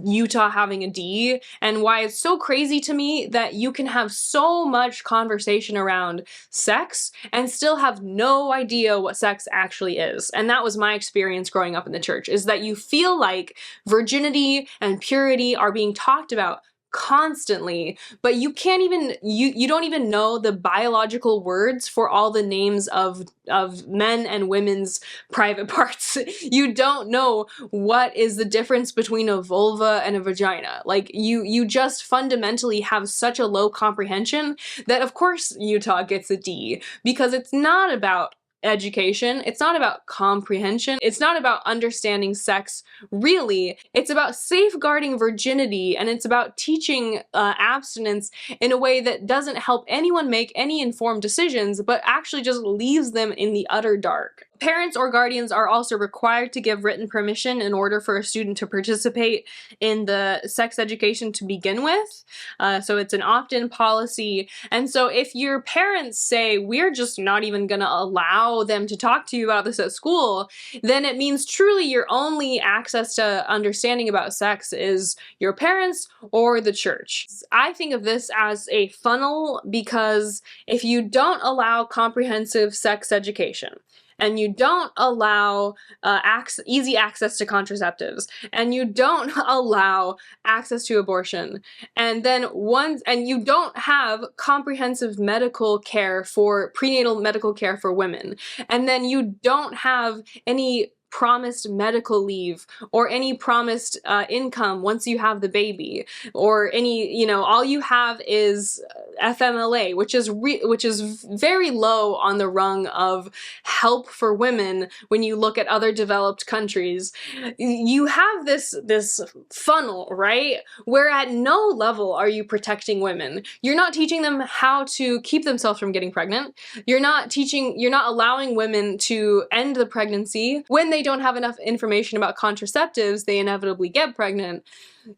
Utah having a D, and why it's so crazy to me that you can have so much conversation around sex and still have no idea what sex actually is. And that was my experience growing up in the church, is that you feel like virginity and purity are being talked about constantly, but you can't even, you don't even know the biological words for all the names of men and women's private parts. You don't know what is the difference between a vulva and a vagina. Like, you just fundamentally have such a low comprehension that of course Utah gets a D, because it's not about education, it's not about comprehension, it's not about understanding sex really, it's about safeguarding virginity, and it's about teaching abstinence in a way that doesn't help anyone make any informed decisions, but actually just leaves them in the utter dark. Parents or guardians are also required to give written permission in order for a student to participate in the sex education to begin with. So it's an opt-in policy. And so if your parents say, we're just not even gonna allow them to talk to you about this at school, then it means truly your only access to understanding about sex is your parents or the church. I think of this as a funnel, because if you don't allow comprehensive sex education, and you don't allow easy access to contraceptives, and you don't allow access to abortion, and then and you don't have comprehensive medical care for prenatal medical care for women, and then you don't have any promised medical leave or any promised income once you have the baby, or any, you know, all you have is FMLA, which is very low on the rung of help for women when you look at other developed countries. You have this funnel, right, where at no level are you protecting women. You're not teaching them how to keep themselves from getting pregnant. You're not allowing women to end the pregnancy. When they don't have enough information about contraceptives, they inevitably get pregnant.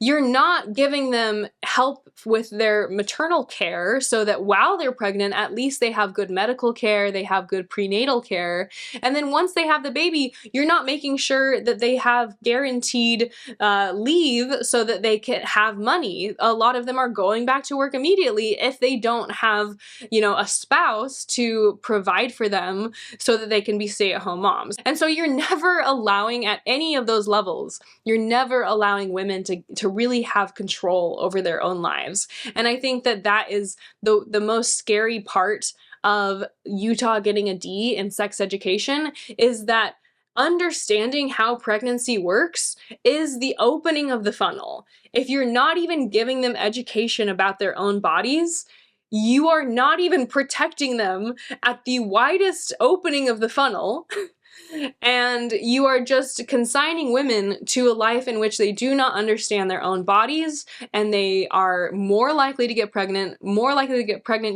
You're not giving them help with their maternal care so that while they're pregnant, at least they have good medical care, they have good prenatal care. And then once they have the baby, you're not making sure that they have guaranteed leave so that they can have money. A lot of them are going back to work immediately if they don't have, you know, a spouse to provide for them so that they can be stay-at-home moms. And so you're never allowing, at any of those levels, you're never allowing women to really have control over their own lives. And I think that that is the most scary part of Utah getting a D in sex education, is that understanding how pregnancy works is the opening of the funnel. If you're not even giving them education about their own bodies, you are not even protecting them at the widest opening of the funnel. And you are just consigning women to a life in which they do not understand their own bodies, and they are more likely to get pregnant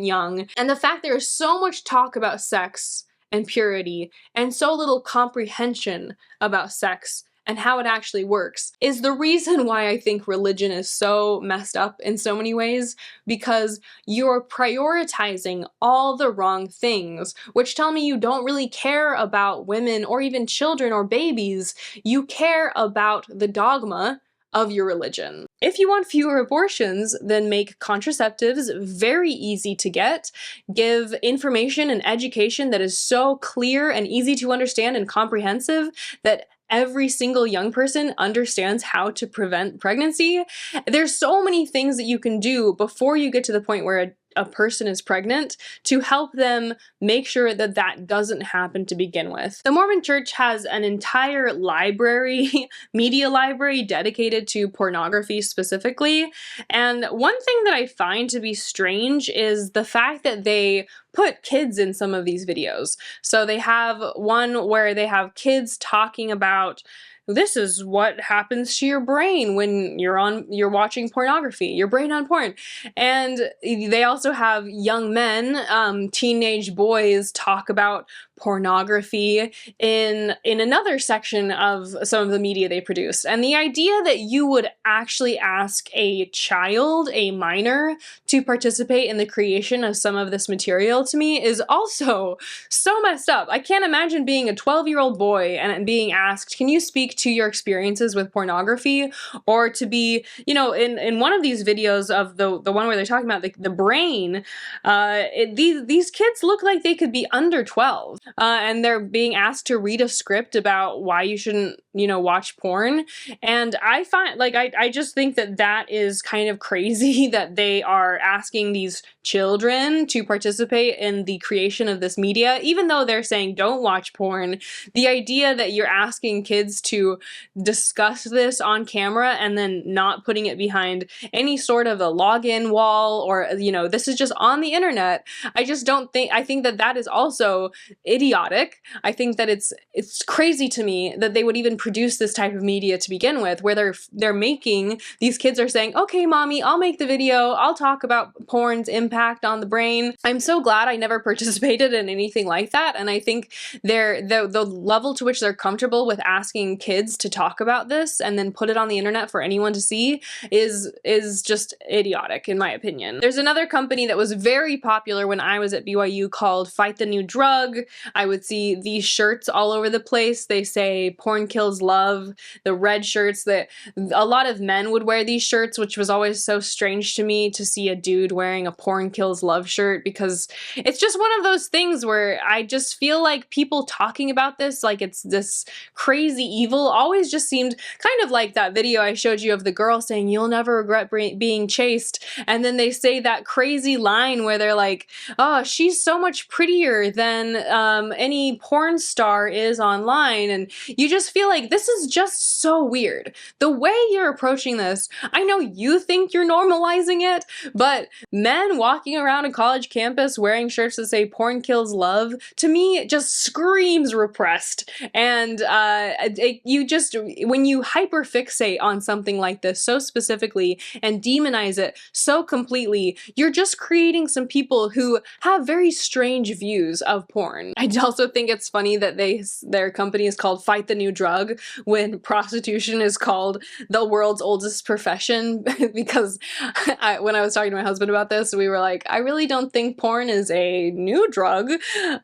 young. And the fact there is so much talk about sex and purity and so little comprehension about sex and how it actually works is the reason why I think religion is so messed up in so many ways, because you're prioritizing all the wrong things, which tell me you don't really care about women or even children or babies. You care about the dogma of your religion. If you want fewer abortions, then make contraceptives very easy to get. Give information and education that is so clear and easy to understand and comprehensive that every single young person understands how to prevent pregnancy. There's so many things that you can do before you get to the point where a person is pregnant to help them make sure that that doesn't happen to begin with. The Mormon Church has an entire library, media library dedicated to pornography specifically, and one thing that I find to be strange is the fact that they put kids in some of these videos. So they have one where they have kids talking about, this is what happens to your brain when you're watching pornography, your brain on porn. And they also have young men, teenage boys, talk about pornography in another section of some of the media they produce. And the idea that you would actually ask a child, a minor, to participate in the creation of some of this material to me is also so messed up. I can't imagine being a 12-year-old boy and being asked, can you speak to your experiences with pornography? Or to be, you know, in one of these videos of the one where they're talking about the brain, these kids look like they could be under 12. And they're being asked to read a script about why you shouldn't, you know, watch porn. And I find, like, I just think that that is kind of crazy that they are asking these children to participate in the creation of this media, even though they're saying don't watch porn. The idea that you're asking kids to discuss this on camera and then not putting it behind any sort of a login wall, or, you know, this is just on the internet. I think that that is also idiotic. I think that it's crazy to me that they would even produce this type of media to begin with, where they're making, these kids are saying, okay, mommy, I'll make the video, I'll talk about porn's impact on the brain. I'm so glad I never participated in anything like that, and I think the level to which they're comfortable with asking kids to talk about this and then put it on the internet for anyone to see is just idiotic, in my opinion. There's another company that was very popular when I was at BYU called Fight the New Drug. I would see these shirts all over the place. They say porn kills love, the red shirts, that a lot of men would wear these shirts, which was always so strange to me to see a dude wearing a porn kills love shirt, because it's just one of those things where I just feel like people talking about this like it's this crazy evil always just seemed kind of like that video I showed you of the girl saying you'll never regret being chaste, and then they say that crazy line where they're like, oh, she's so much prettier than any porn star is online, and you just feel like this is just so weird. The way you're approaching this, I know you think you're normalizing it, but men walking around a college campus wearing shirts that say porn kills love, to me, just screams repressed. And when you hyperfixate on something like this so specifically and demonize it so completely, you're just creating some people who have very strange views of porn. I also think it's funny that their company is called Fight the New Drug when prostitution is called the world's oldest profession, because when I was talking to my husband about this, we were like, I really don't think porn is a new drug.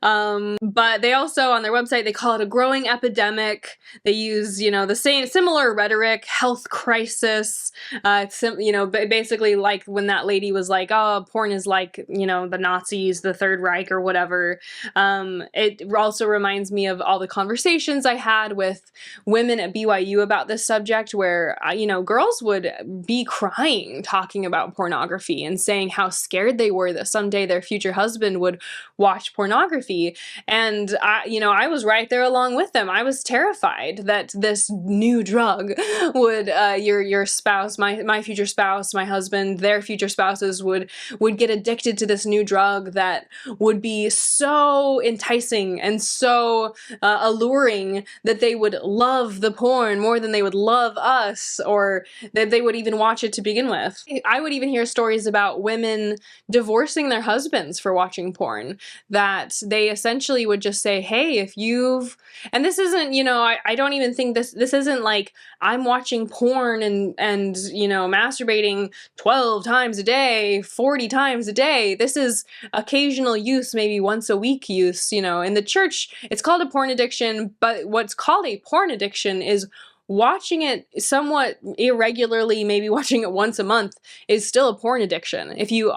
But they also, on their website, they call it a growing epidemic. They use, you know, the similar rhetoric, health crisis. Basically like when that lady was like, oh, porn is like, you know, the Nazis, the Third Reich or whatever. It also reminds me of all the conversations I had with women at BYU about this subject, where, you know, girls would be crying talking about pornography and saying how scared they were that someday their future husband would watch pornography. And I was right there along with them. I was terrified that this new drug would, your spouse, my future spouse, my husband, their future spouses would get addicted to this new drug that would be so enticing and so alluring that they would love the porn more than they would love us, or that they would even watch it to begin with. I would even hear stories about women divorcing their husbands for watching porn, that they essentially would just say, hey, if you've, and this isn't, you know, I don't even think this isn't like I'm watching porn and you know, masturbating 12 times a day, 40 times a day. This is occasional use, maybe once a week use. You know, in the church, it's called a porn addiction, but what's called a porn addiction is watching it somewhat irregularly, maybe watching it once a month, is still a porn addiction. If you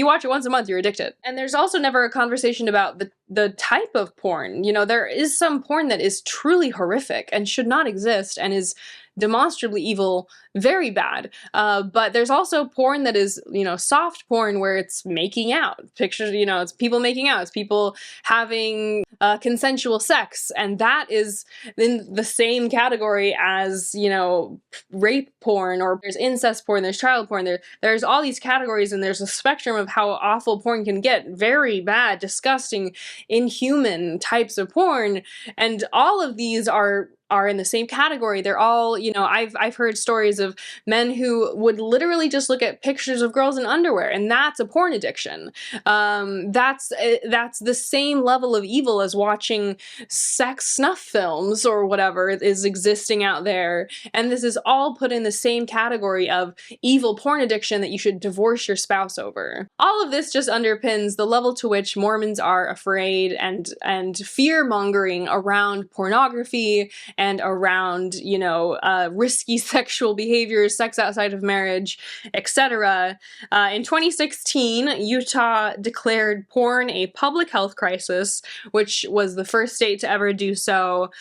watch it once a month, you're addicted. And there's also never a conversation about the type of porn. You know, there is some porn that is truly horrific and should not exist and is demonstrably evil, very bad. But there's also porn that is, you know, soft porn where it's making out. Pictures, you know, it's people making out, it's people having consensual sex, and that is in the same category as, you know, rape porn, or there's incest porn, there's child porn, there's all these categories, and there's a spectrum of how awful porn can get. Very bad, disgusting, inhuman types of porn, and all of these are in the same category. They're all, you know, I've heard stories of men who would literally just look at pictures of girls in underwear, and that's a porn addiction. That's the same level of evil as watching sex snuff films or whatever is existing out there. And this is all put in the same category of evil porn addiction that you should divorce your spouse over. All of this just underpins the level to which Mormons are afraid and fear-mongering around pornography and around, you know, risky sexual behaviors, sex outside of marriage, etc. In 2016, Utah declared porn a public health crisis, which was the first state to ever do so.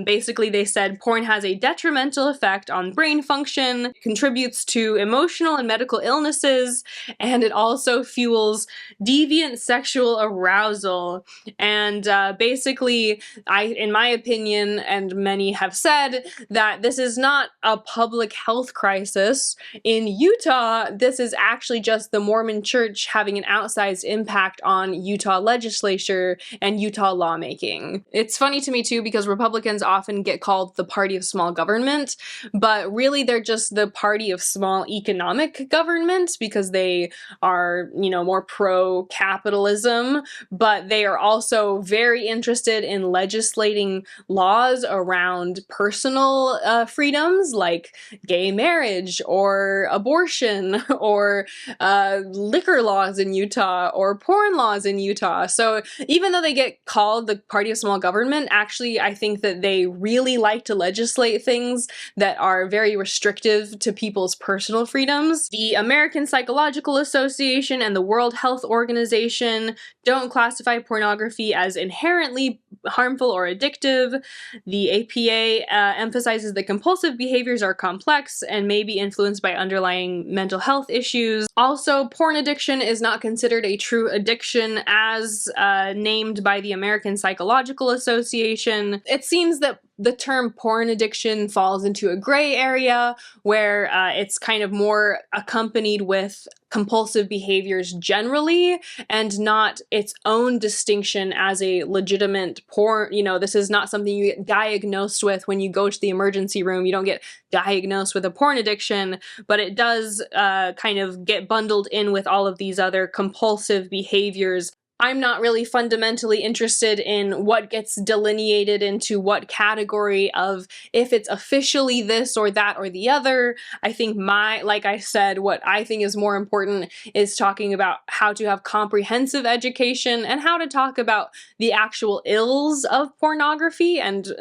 Basically, they said porn has a detrimental effect on brain function, contributes to emotional and medical illnesses, and it also fuels deviant sexual arousal. And basically, in my opinion, and many have said, that this is not a public health crisis. In Utah, this is actually just the Mormon Church having an outsized impact on Utah legislature and Utah lawmaking. It's funny to me too, because Republicans often get called the party of small government, but really they're just the party of small economic government, because they are, you know, more pro-capitalism, but they are also very interested in legislating laws around personal freedoms like gay marriage or abortion or liquor laws in Utah or porn laws in Utah. So even though they get called the party of small government, actually I think that they really like to legislate things that are very restrictive to people's personal freedoms. The American Psychological Association and the World Health Organization don't classify pornography as inherently harmful or addictive. The APA emphasizes that compulsive behaviors are complex and may be influenced by underlying mental health issues. Also, porn addiction is not considered a true addiction as named by the American Psychological Association. It seems that the term porn addiction falls into a gray area where it's kind of more accompanied with compulsive behaviors generally, and not its own distinction as a legitimate porn. You know, this is not something you get diagnosed with when you go to the emergency room. You don't get diagnosed with a porn addiction, but it does kind of get bundled in with all of these other compulsive behaviors. I'm not really fundamentally interested in what gets delineated into what category of if it's officially this or that or the other. I think like I said, what I think is more important is talking about how to have comprehensive education and how to talk about the actual ills of pornography, and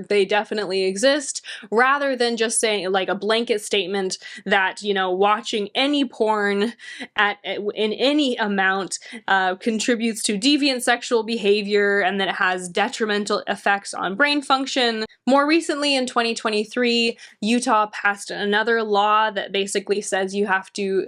they definitely exist, rather than just saying like a blanket statement that, you know, watching any porn in any amount contributes to deviant sexual behavior and that it has detrimental effects on brain function. More recently, in 2023, Utah passed another law that basically says you have to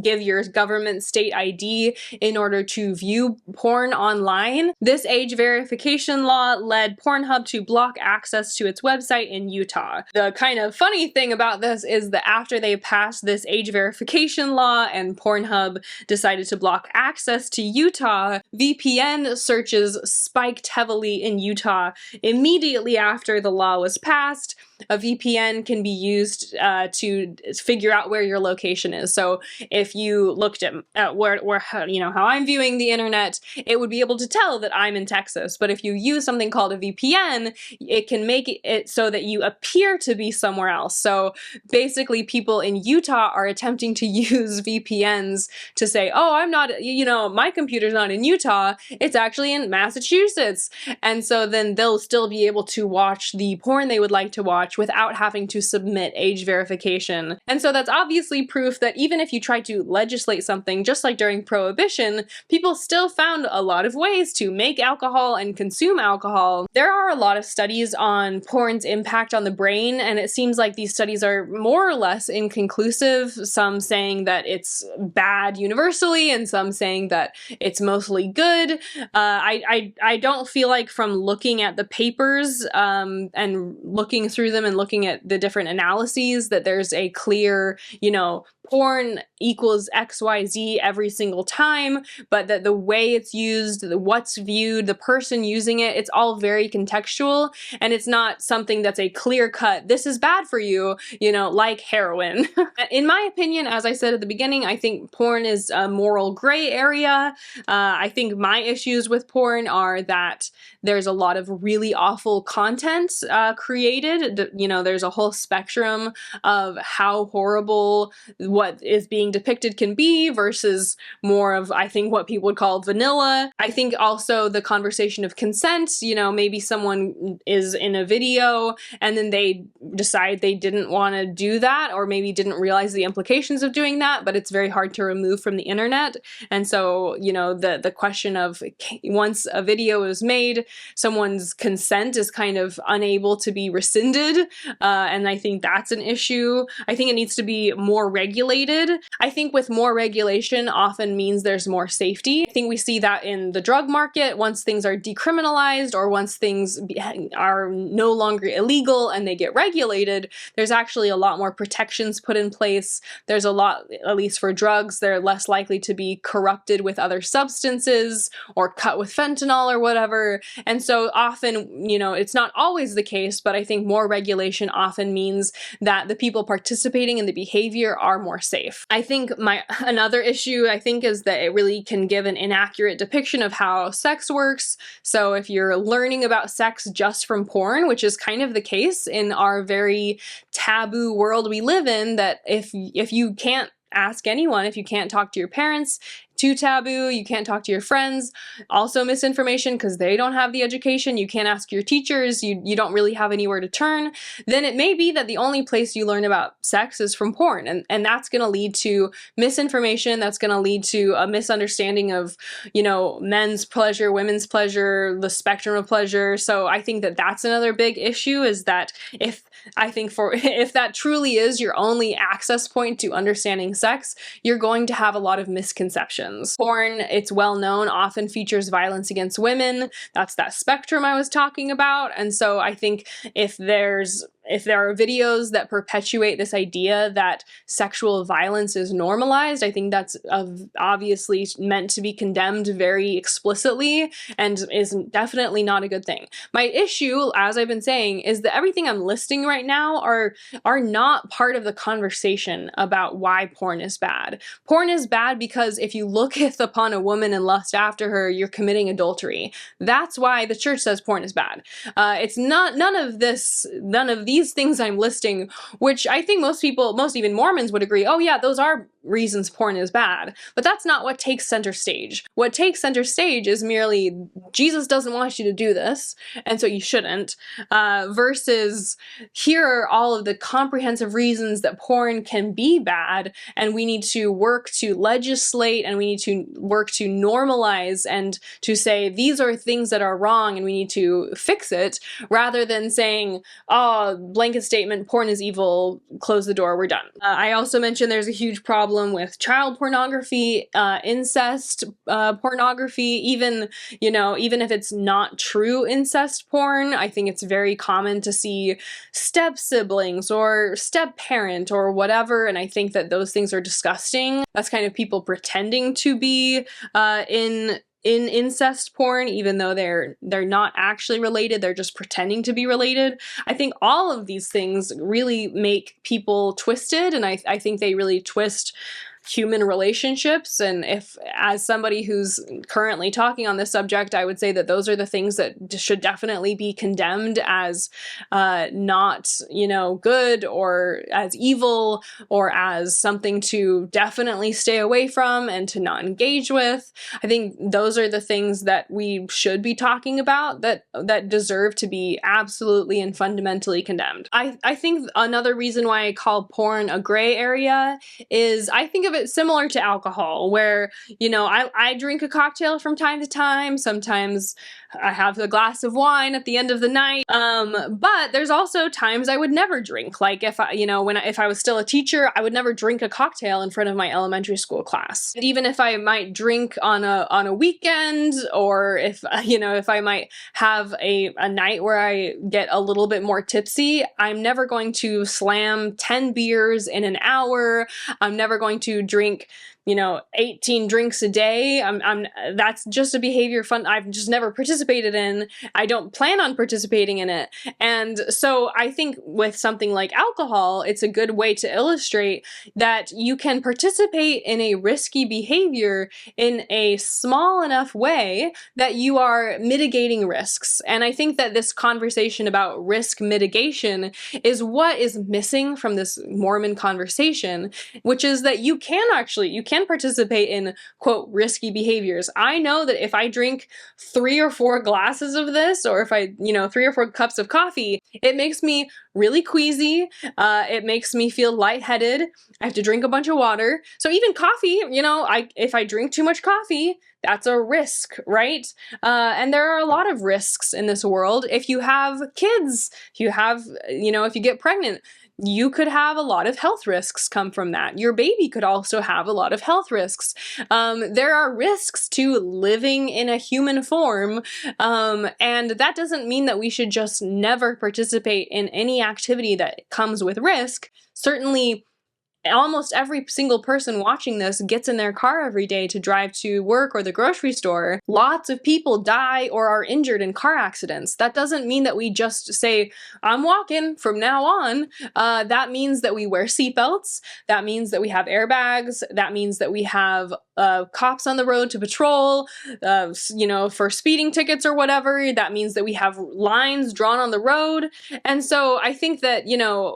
give your government state ID in order to view porn online. This age verification law led Pornhub to block access to its website in Utah. The kind of funny thing about this is that after they passed this age verification law and Pornhub decided to block access to Utah, VPN searches spiked heavily in Utah immediately after the law was passed. A VPN can be used to figure out where your location is. So if you looked at where you know, how I'm viewing the internet, it would be able to tell that I'm in Texas. But if you use something called a VPN, it can make it so that you appear to be somewhere else. So basically, people in Utah are attempting to use VPNs to say, oh, I'm not, you know, my computer's not in Utah, it's actually in Massachusetts. And so then they'll still be able to watch the porn they would like to watch watch without having to submit age verification. And so that's obviously proof that even if you try to legislate something, just like during Prohibition, people still found a lot of ways to make alcohol and consume alcohol. There are a lot of studies on porn's impact on the brain, and it seems like these studies are more or less inconclusive, some saying that it's bad universally and some saying that it's mostly good. I don't feel like from looking at the papers and looking through them and looking at the different analyses that there's a clear, porn equals XYZ every single time, but that the way it's used, what's viewed, the person using it, it's all very contextual, and it's not something that's a clear cut, this is bad for you, like heroin. In my opinion, as I said at the beginning, I think porn is a moral gray area. I think my issues with porn are that there's a lot of really awful content created. There's a whole spectrum of how horrible what is being depicted can be versus more of, I think, what people would call vanilla. I think also the conversation of consent, maybe someone is in a video and then they decide they didn't want to do that, or maybe didn't realize the implications of doing that, but it's very hard to remove from the internet. And so, the question of once a video is made, someone's consent is kind of unable to be rescinded. And I think that's an issue. I think it needs to be more regulated. I think with more regulation often means there's more safety. I think we see that in the drug market. Once things are decriminalized or once things are no longer illegal and they get regulated, there's actually a lot more protections put in place. There's a lot, at least for drugs, they're less likely to be corrupted with other substances or cut with fentanyl or whatever. And so often, it's not always the case, but I think more regulation often means that the people participating in the behavior are more safe. I think another issue is that it really can give an inaccurate depiction of how sex works. So if you're learning about sex just from porn, which is kind of the case in our very taboo world we live in, that if you can't ask anyone, if you can't talk to your parents, too taboo, you can't talk to your friends, also misinformation because they don't have the education, you can't ask your teachers, you don't really have anywhere to turn, then it may be that the only place you learn about sex is from porn, and that's going to lead to misinformation, that's going to lead to a misunderstanding of, men's pleasure, women's pleasure, the spectrum of pleasure. So I think that that's another big issue, is that if that truly is your only access point to understanding sex, you're going to have a lot of misconceptions. Porn, it's well known, often features violence against women. That's that spectrum I was talking about. And so I think if there are videos that perpetuate this idea that sexual violence is normalized, I think that's obviously meant to be condemned very explicitly and is definitely not a good thing. My issue, as I've been saying, is that everything I'm listing right now are not part of the conversation about why porn is bad. Porn is bad because if you looketh upon a woman and lust after her, you're committing adultery. That's why the church says porn is bad. It's not none of these things I'm listing, which I think most even Mormons would agree, oh yeah, those are reasons porn is bad. But that's not what takes center stage. What takes center stage is merely Jesus doesn't want you to do this, and so you shouldn't, versus here are all of the comprehensive reasons that porn can be bad, and we need to work to legislate, and we need to work to normalize and to say these are things that are wrong and we need to fix it, rather than saying, oh, blanket statement, porn is evil, close the door, we're done. I also mentioned there's a huge problem with child pornography, incest pornography, even if it's not true incest porn. I think it's very common to see step siblings or step parent or whatever, and I think that those things are disgusting. That's kind of people pretending to be in incest porn, even though they're not actually related, they're just pretending to be related. I think all of these things really make people twisted, and I think they really twist human relationships. And if, as somebody who's currently talking on this subject, I would say that those are the things that should definitely be condemned as not, good, or as evil, or as something to definitely stay away from and to not engage with. I think those are the things that we should be talking about that deserve to be absolutely and fundamentally condemned. I think another reason why I call porn a gray area is I think of it similar to alcohol, where, I drink a cocktail from time to time. Sometimes I have a glass of wine at the end of the night. But there's also times I would never drink. Like if I was still a teacher, I would never drink a cocktail in front of my elementary school class. And even if I might drink on a weekend, or if I might have a night where I get a little bit more tipsy, I'm never going to slam 10 beers in an hour. I'm never going to drink 18 drinks a day. That's just a behavior I've just never participated in. I don't plan on participating in it. And so I think with something like alcohol, it's a good way to illustrate that you can participate in a risky behavior in a small enough way that you are mitigating risks. And I think that this conversation about risk mitigation is what is missing from this Mormon conversation, which is that you can participate in, quote, risky behaviors. I know that if I drink 3 or 4 glasses of this, or if I, 3 or 4 cups of coffee, it makes me really queasy. It makes me feel lightheaded. I have to drink a bunch of water. So even coffee, if I drink too much coffee, that's a risk, right? And there are a lot of risks in this world. If you have kids, if you get pregnant, you could have a lot of health risks come from that. Your baby could also have a lot of health risks. There are risks to living in a human form, and that doesn't mean that we should just never participate in any activity that comes with risk. Certainly, almost every single person watching this gets in their car every day to drive to work or the grocery store. Lots of people die or are injured in car accidents. That doesn't mean that we just say, I'm walking from now on. That means that we wear seatbelts. That means that we have airbags. That means that we have cops on the road to patrol, for speeding tickets or whatever. That means that we have lines drawn on the road. And so I think that,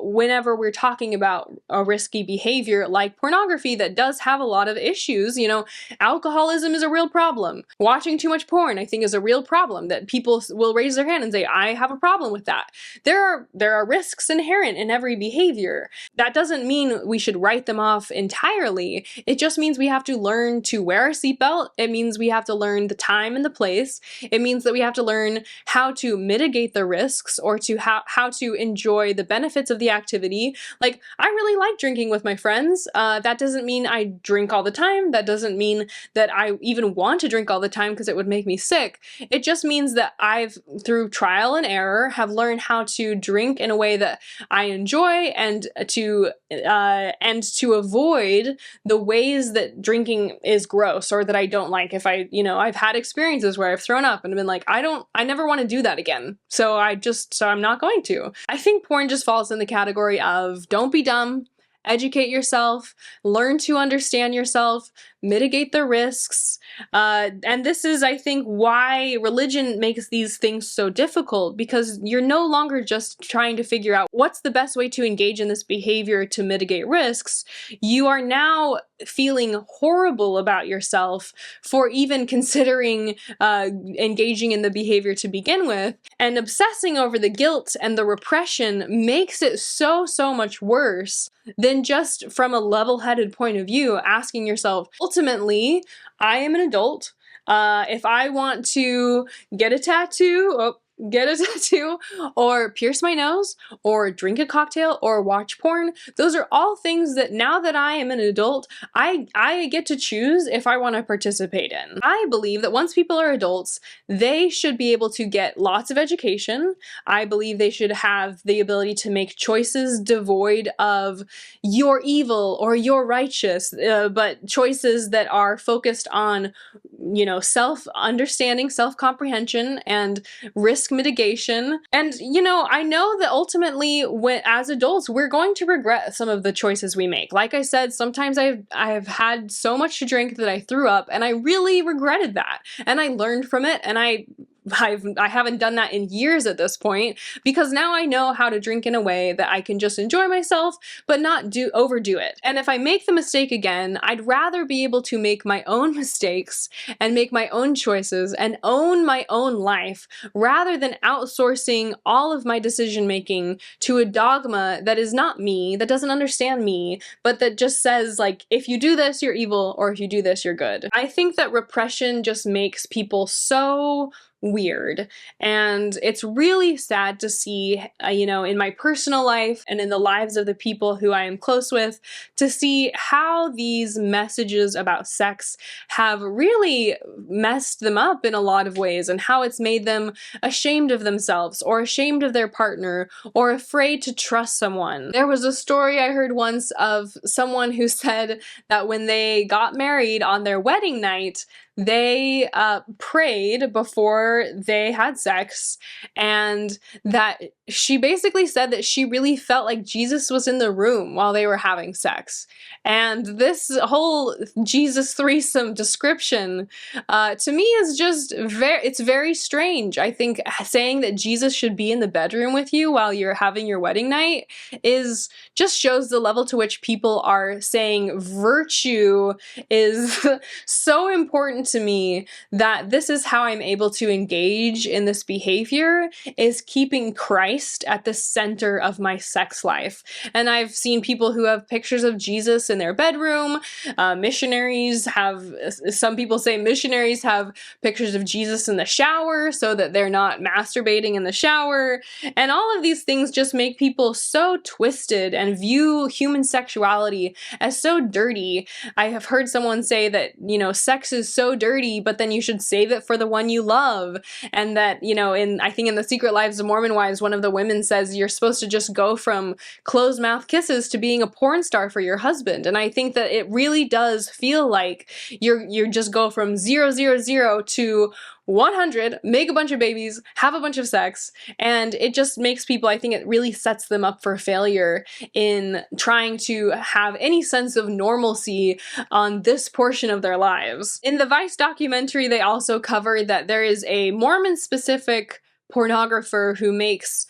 whenever we're talking about a risky behavior like pornography that does have a lot of issues, alcoholism is a real problem. Watching too much porn, I think, is a real problem that people will raise their hand and say, I have a problem with that. There are risks inherent in every behavior. That doesn't mean we should write them off entirely. It just means we have to learn to wear a seatbelt. It means we have to learn the time and the place. It means that we have to learn how to mitigate the risks, or to how to enjoy the benefits of the activity. Like, I really like drinking with my friends. That doesn't mean I drink all the time. That doesn't mean that I even want to drink all the time because it would make me sick. It just means that I've, through trial and error, have learned how to drink in a way that I enjoy, and to avoid the ways that drinking is gross or that I don't like. If I've had experiences where I've thrown up and been like, I never want to do that again. So I'm not going to. I think porn just falls in the category of don't be dumb, educate yourself, learn to understand yourself, mitigate the risks. And this is, I think, why religion makes these things so difficult, because you're no longer just trying to figure out what's the best way to engage in this behavior to mitigate risks. You are now feeling horrible about yourself for even considering engaging in the behavior to begin with, and obsessing over the guilt and the repression makes it so much worse than just from a level-headed point of view, asking yourself, ultimately, I am an adult. If I want to get a tattoo, or pierce my nose, or drink a cocktail, or watch porn, those are all things that, now that I am an adult, I get to choose if I want to participate in. I believe that once people are adults, they should be able to get lots of education. I believe they should have the ability to make choices devoid of you're evil or you're righteous, but choices that are focused on self-understanding, self-comprehension, and risk mitigation. And, I know that ultimately, as adults, we're going to regret some of the choices we make. Like I said, sometimes I've had so much to drink that I threw up, and I really regretted that. And I learned from it, and I haven't done that in years at this point, because now I know how to drink in a way that I can just enjoy myself, but not overdo it. And if I make the mistake again, I'd rather be able to make my own mistakes and make my own choices and own my own life, rather than outsourcing all of my decision making to a dogma that is not me, that doesn't understand me, but that just says, like, if you do this, you're evil, or if you do this, you're good. I think that repression just makes people so weird, and it's really sad to see, in my personal life and in the lives of the people who I am close with, to see how these messages about sex have really messed them up in a lot of ways, and how it's made them ashamed of themselves, or ashamed of their partner, or afraid to trust someone. There was a story I heard once of someone who said that when they got married on their wedding night, they prayed before they had sex, and that she basically said that she really felt like Jesus was in the room while they were having sex. And this whole Jesus threesome description, to me, is just it's very strange. I think saying that Jesus should be in the bedroom with you while you're having your wedding night just shows the level to which people are saying virtue is so important to me, that this is how I'm able to engage in this behavior, is keeping Christ at the center of my sex life. And I've seen people who have pictures of Jesus in their bedroom. Some people say missionaries have pictures of Jesus in the shower so that they're not masturbating in the shower. And all of these things just make people so twisted and view human sexuality as so dirty. I have heard someone say that, sex is so dirty, but then you should save it for the one you love. And that, I think in The Secret Lives of Mormon Wives, one of the women says you're supposed to just go from closed mouth kisses to being a porn star for your husband. And I think that it really does feel like you just go from 000 to 100, make a bunch of babies, have a bunch of sex, and it just makes people, I think it really sets them up for failure in trying to have any sense of normalcy on this portion of their lives. In the Vice documentary, they also covered that there is a Mormon-specific pornographer who makes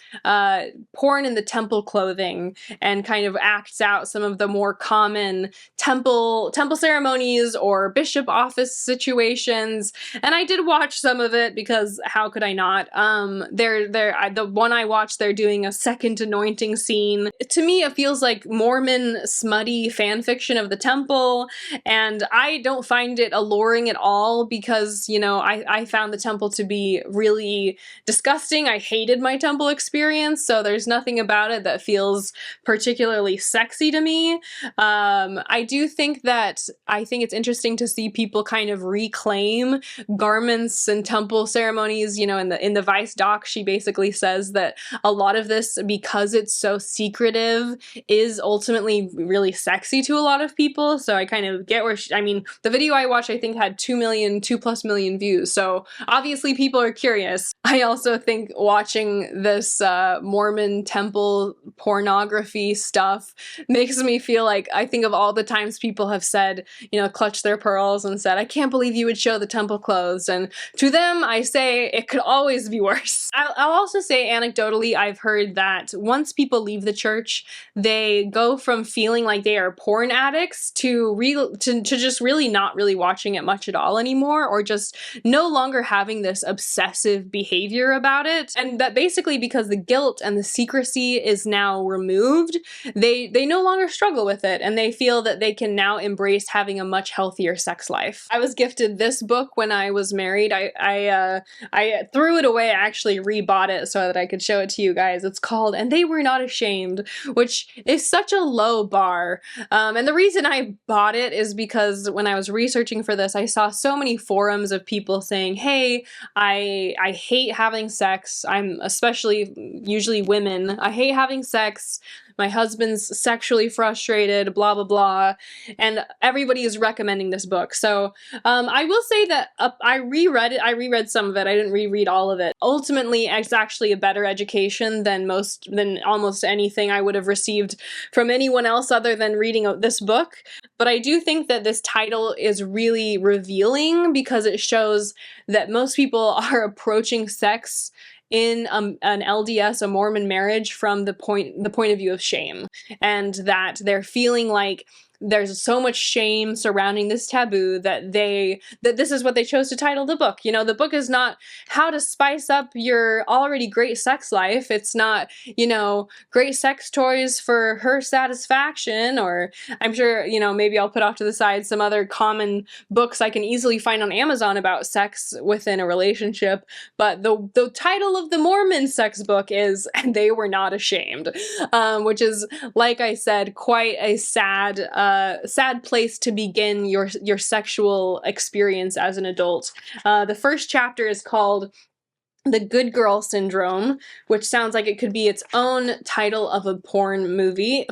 porn in the temple clothing and kind of acts out some of the more common temple ceremonies or bishop office situations. And I did watch some of it, because how could I not? The one I watched, they're doing a second anointing scene. To me, it feels like Mormon smutty fan fiction of the temple, and I don't find it alluring at all, because I found the temple to be really disgusting. I hated my temple experience, so there's nothing about it that feels particularly sexy to me. I do think it's interesting to see people kind of reclaim garments and temple ceremonies. In the Vice doc, she basically says that a lot of this, because it's so secretive, is ultimately really sexy to a lot of people. So I kind of get where the video I watched, I think, had 2+ million views. So obviously people are curious. I also think watching this Mormon temple pornography stuff makes me feel like, I think of all the times people have said, clutched their pearls and said, I can't believe you would show the temple clothes. And to them, I say it could always be worse. I'll also say anecdotally, I've heard that once people leave the church, they go from feeling like they are porn addicts to just really not really watching it much at all anymore, or just no longer having this obsessive behavior about it. And that basically, because the guilt and the secrecy is now removed, they no longer struggle with it, and they feel that they can now embrace having a much healthier sex life. I was gifted this book when I was married. I threw it away. I actually rebought it so that I could show it to you guys. It's called And They Were Not Ashamed, which is such a low bar. And the reason I bought it is because when I was researching for this, I saw so many forums of people saying, hey, I hate having sex. I'm especially usually women. I hate having sex. my husband's sexually frustrated, blah, blah, blah. And everybody is recommending this book. So I will say that I reread it. I reread some of it. I didn't reread all of it. Ultimately, it's actually a better education than almost anything I would have received from anyone else other than reading this book. But I do think that this title is really revealing because it shows that most people are approaching sex in an LDS, a Mormon marriage, from the point of view of shame, and that they're feeling like there's so much shame surrounding this taboo that this is what they chose to title the book. You know, the book is not how to spice up your already great sex life. It's not, you know, great sex toys for her satisfaction, or I'm sure, you know, maybe I'll put off to the side some other common books I can easily find on Amazon about sex within a relationship. But the title of the Mormon sex book is "And They Were Not Ashamed," which is, like I said, quite a sad place to begin your sexual experience as an adult. The first chapter is called The Good Girl Syndrome, which sounds like it could be its own title of a porn movie.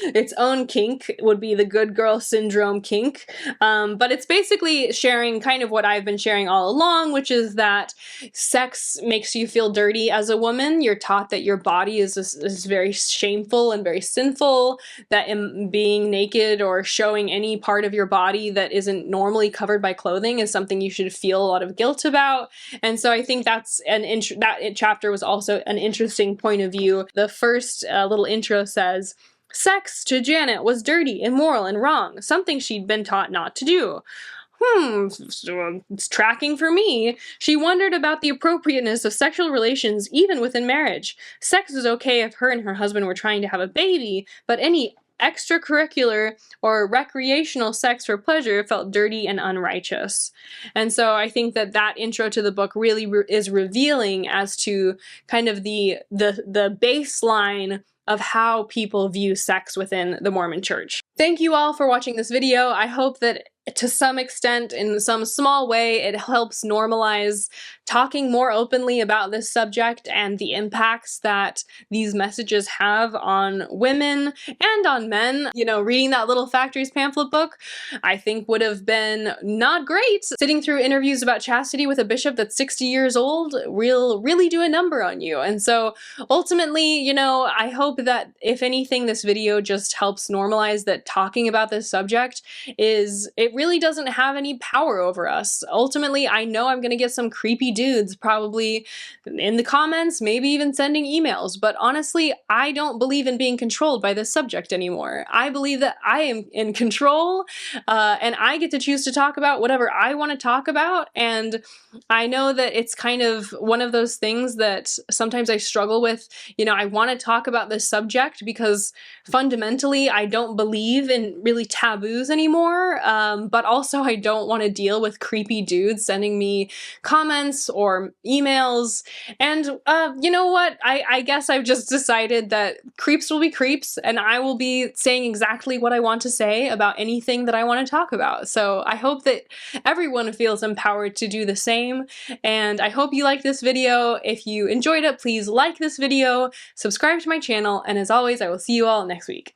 Its own kink would be the Good Girl Syndrome kink. But it's basically sharing kind of what I've been sharing all along, which is that sex makes you feel dirty as a woman. You're taught that your body is very shameful and very sinful, that being naked or showing any part of your body that isn't normally covered by clothing is something you should feel a lot of guilt about. And so I think that chapter was also an interesting point of view. The first little intro says, "Sex to Janet was dirty, immoral, and wrong, something she'd been taught not to do. It's tracking for me. She wondered about the appropriateness of sexual relations even within marriage. Sex was okay if her and her husband were trying to have a baby, but any extracurricular or recreational sex for pleasure felt dirty and unrighteous." And so I think that intro to the book really is revealing as to kind of the baseline of how people view sex within the Mormon Church. Thank you all for watching this video. I hope that to some extent, in some small way, it helps normalize talking more openly about this subject and the impacts that these messages have on women and on men. You know, reading that little Factory's pamphlet book, I think would have been not great. Sitting through interviews about chastity with a bishop that's 60 years old will really do a number on you. And so ultimately, you know, I hope that if anything, this video just helps normalize that talking about this subject it really doesn't have any power over us. Ultimately, I know I'm gonna get some creepy dudes probably in the comments, maybe even sending emails, but honestly, I don't believe in being controlled by this subject anymore. I believe that I am in control, and I get to choose to talk about whatever I want to talk about, and I know that it's kind of one of those things that sometimes I struggle with. You know, I want to talk about this subject because fundamentally I don't believe in really taboos anymore, but also I don't want to deal with creepy dudes sending me comments or emails. And you know what? I guess I've just decided that creeps will be creeps, and I will be saying exactly what I want to say about anything that I want to talk about. So I hope that everyone feels empowered to do the same, and I hope you like this video. If you enjoyed it, please like this video, subscribe to my channel, and as always, I will see you all next week.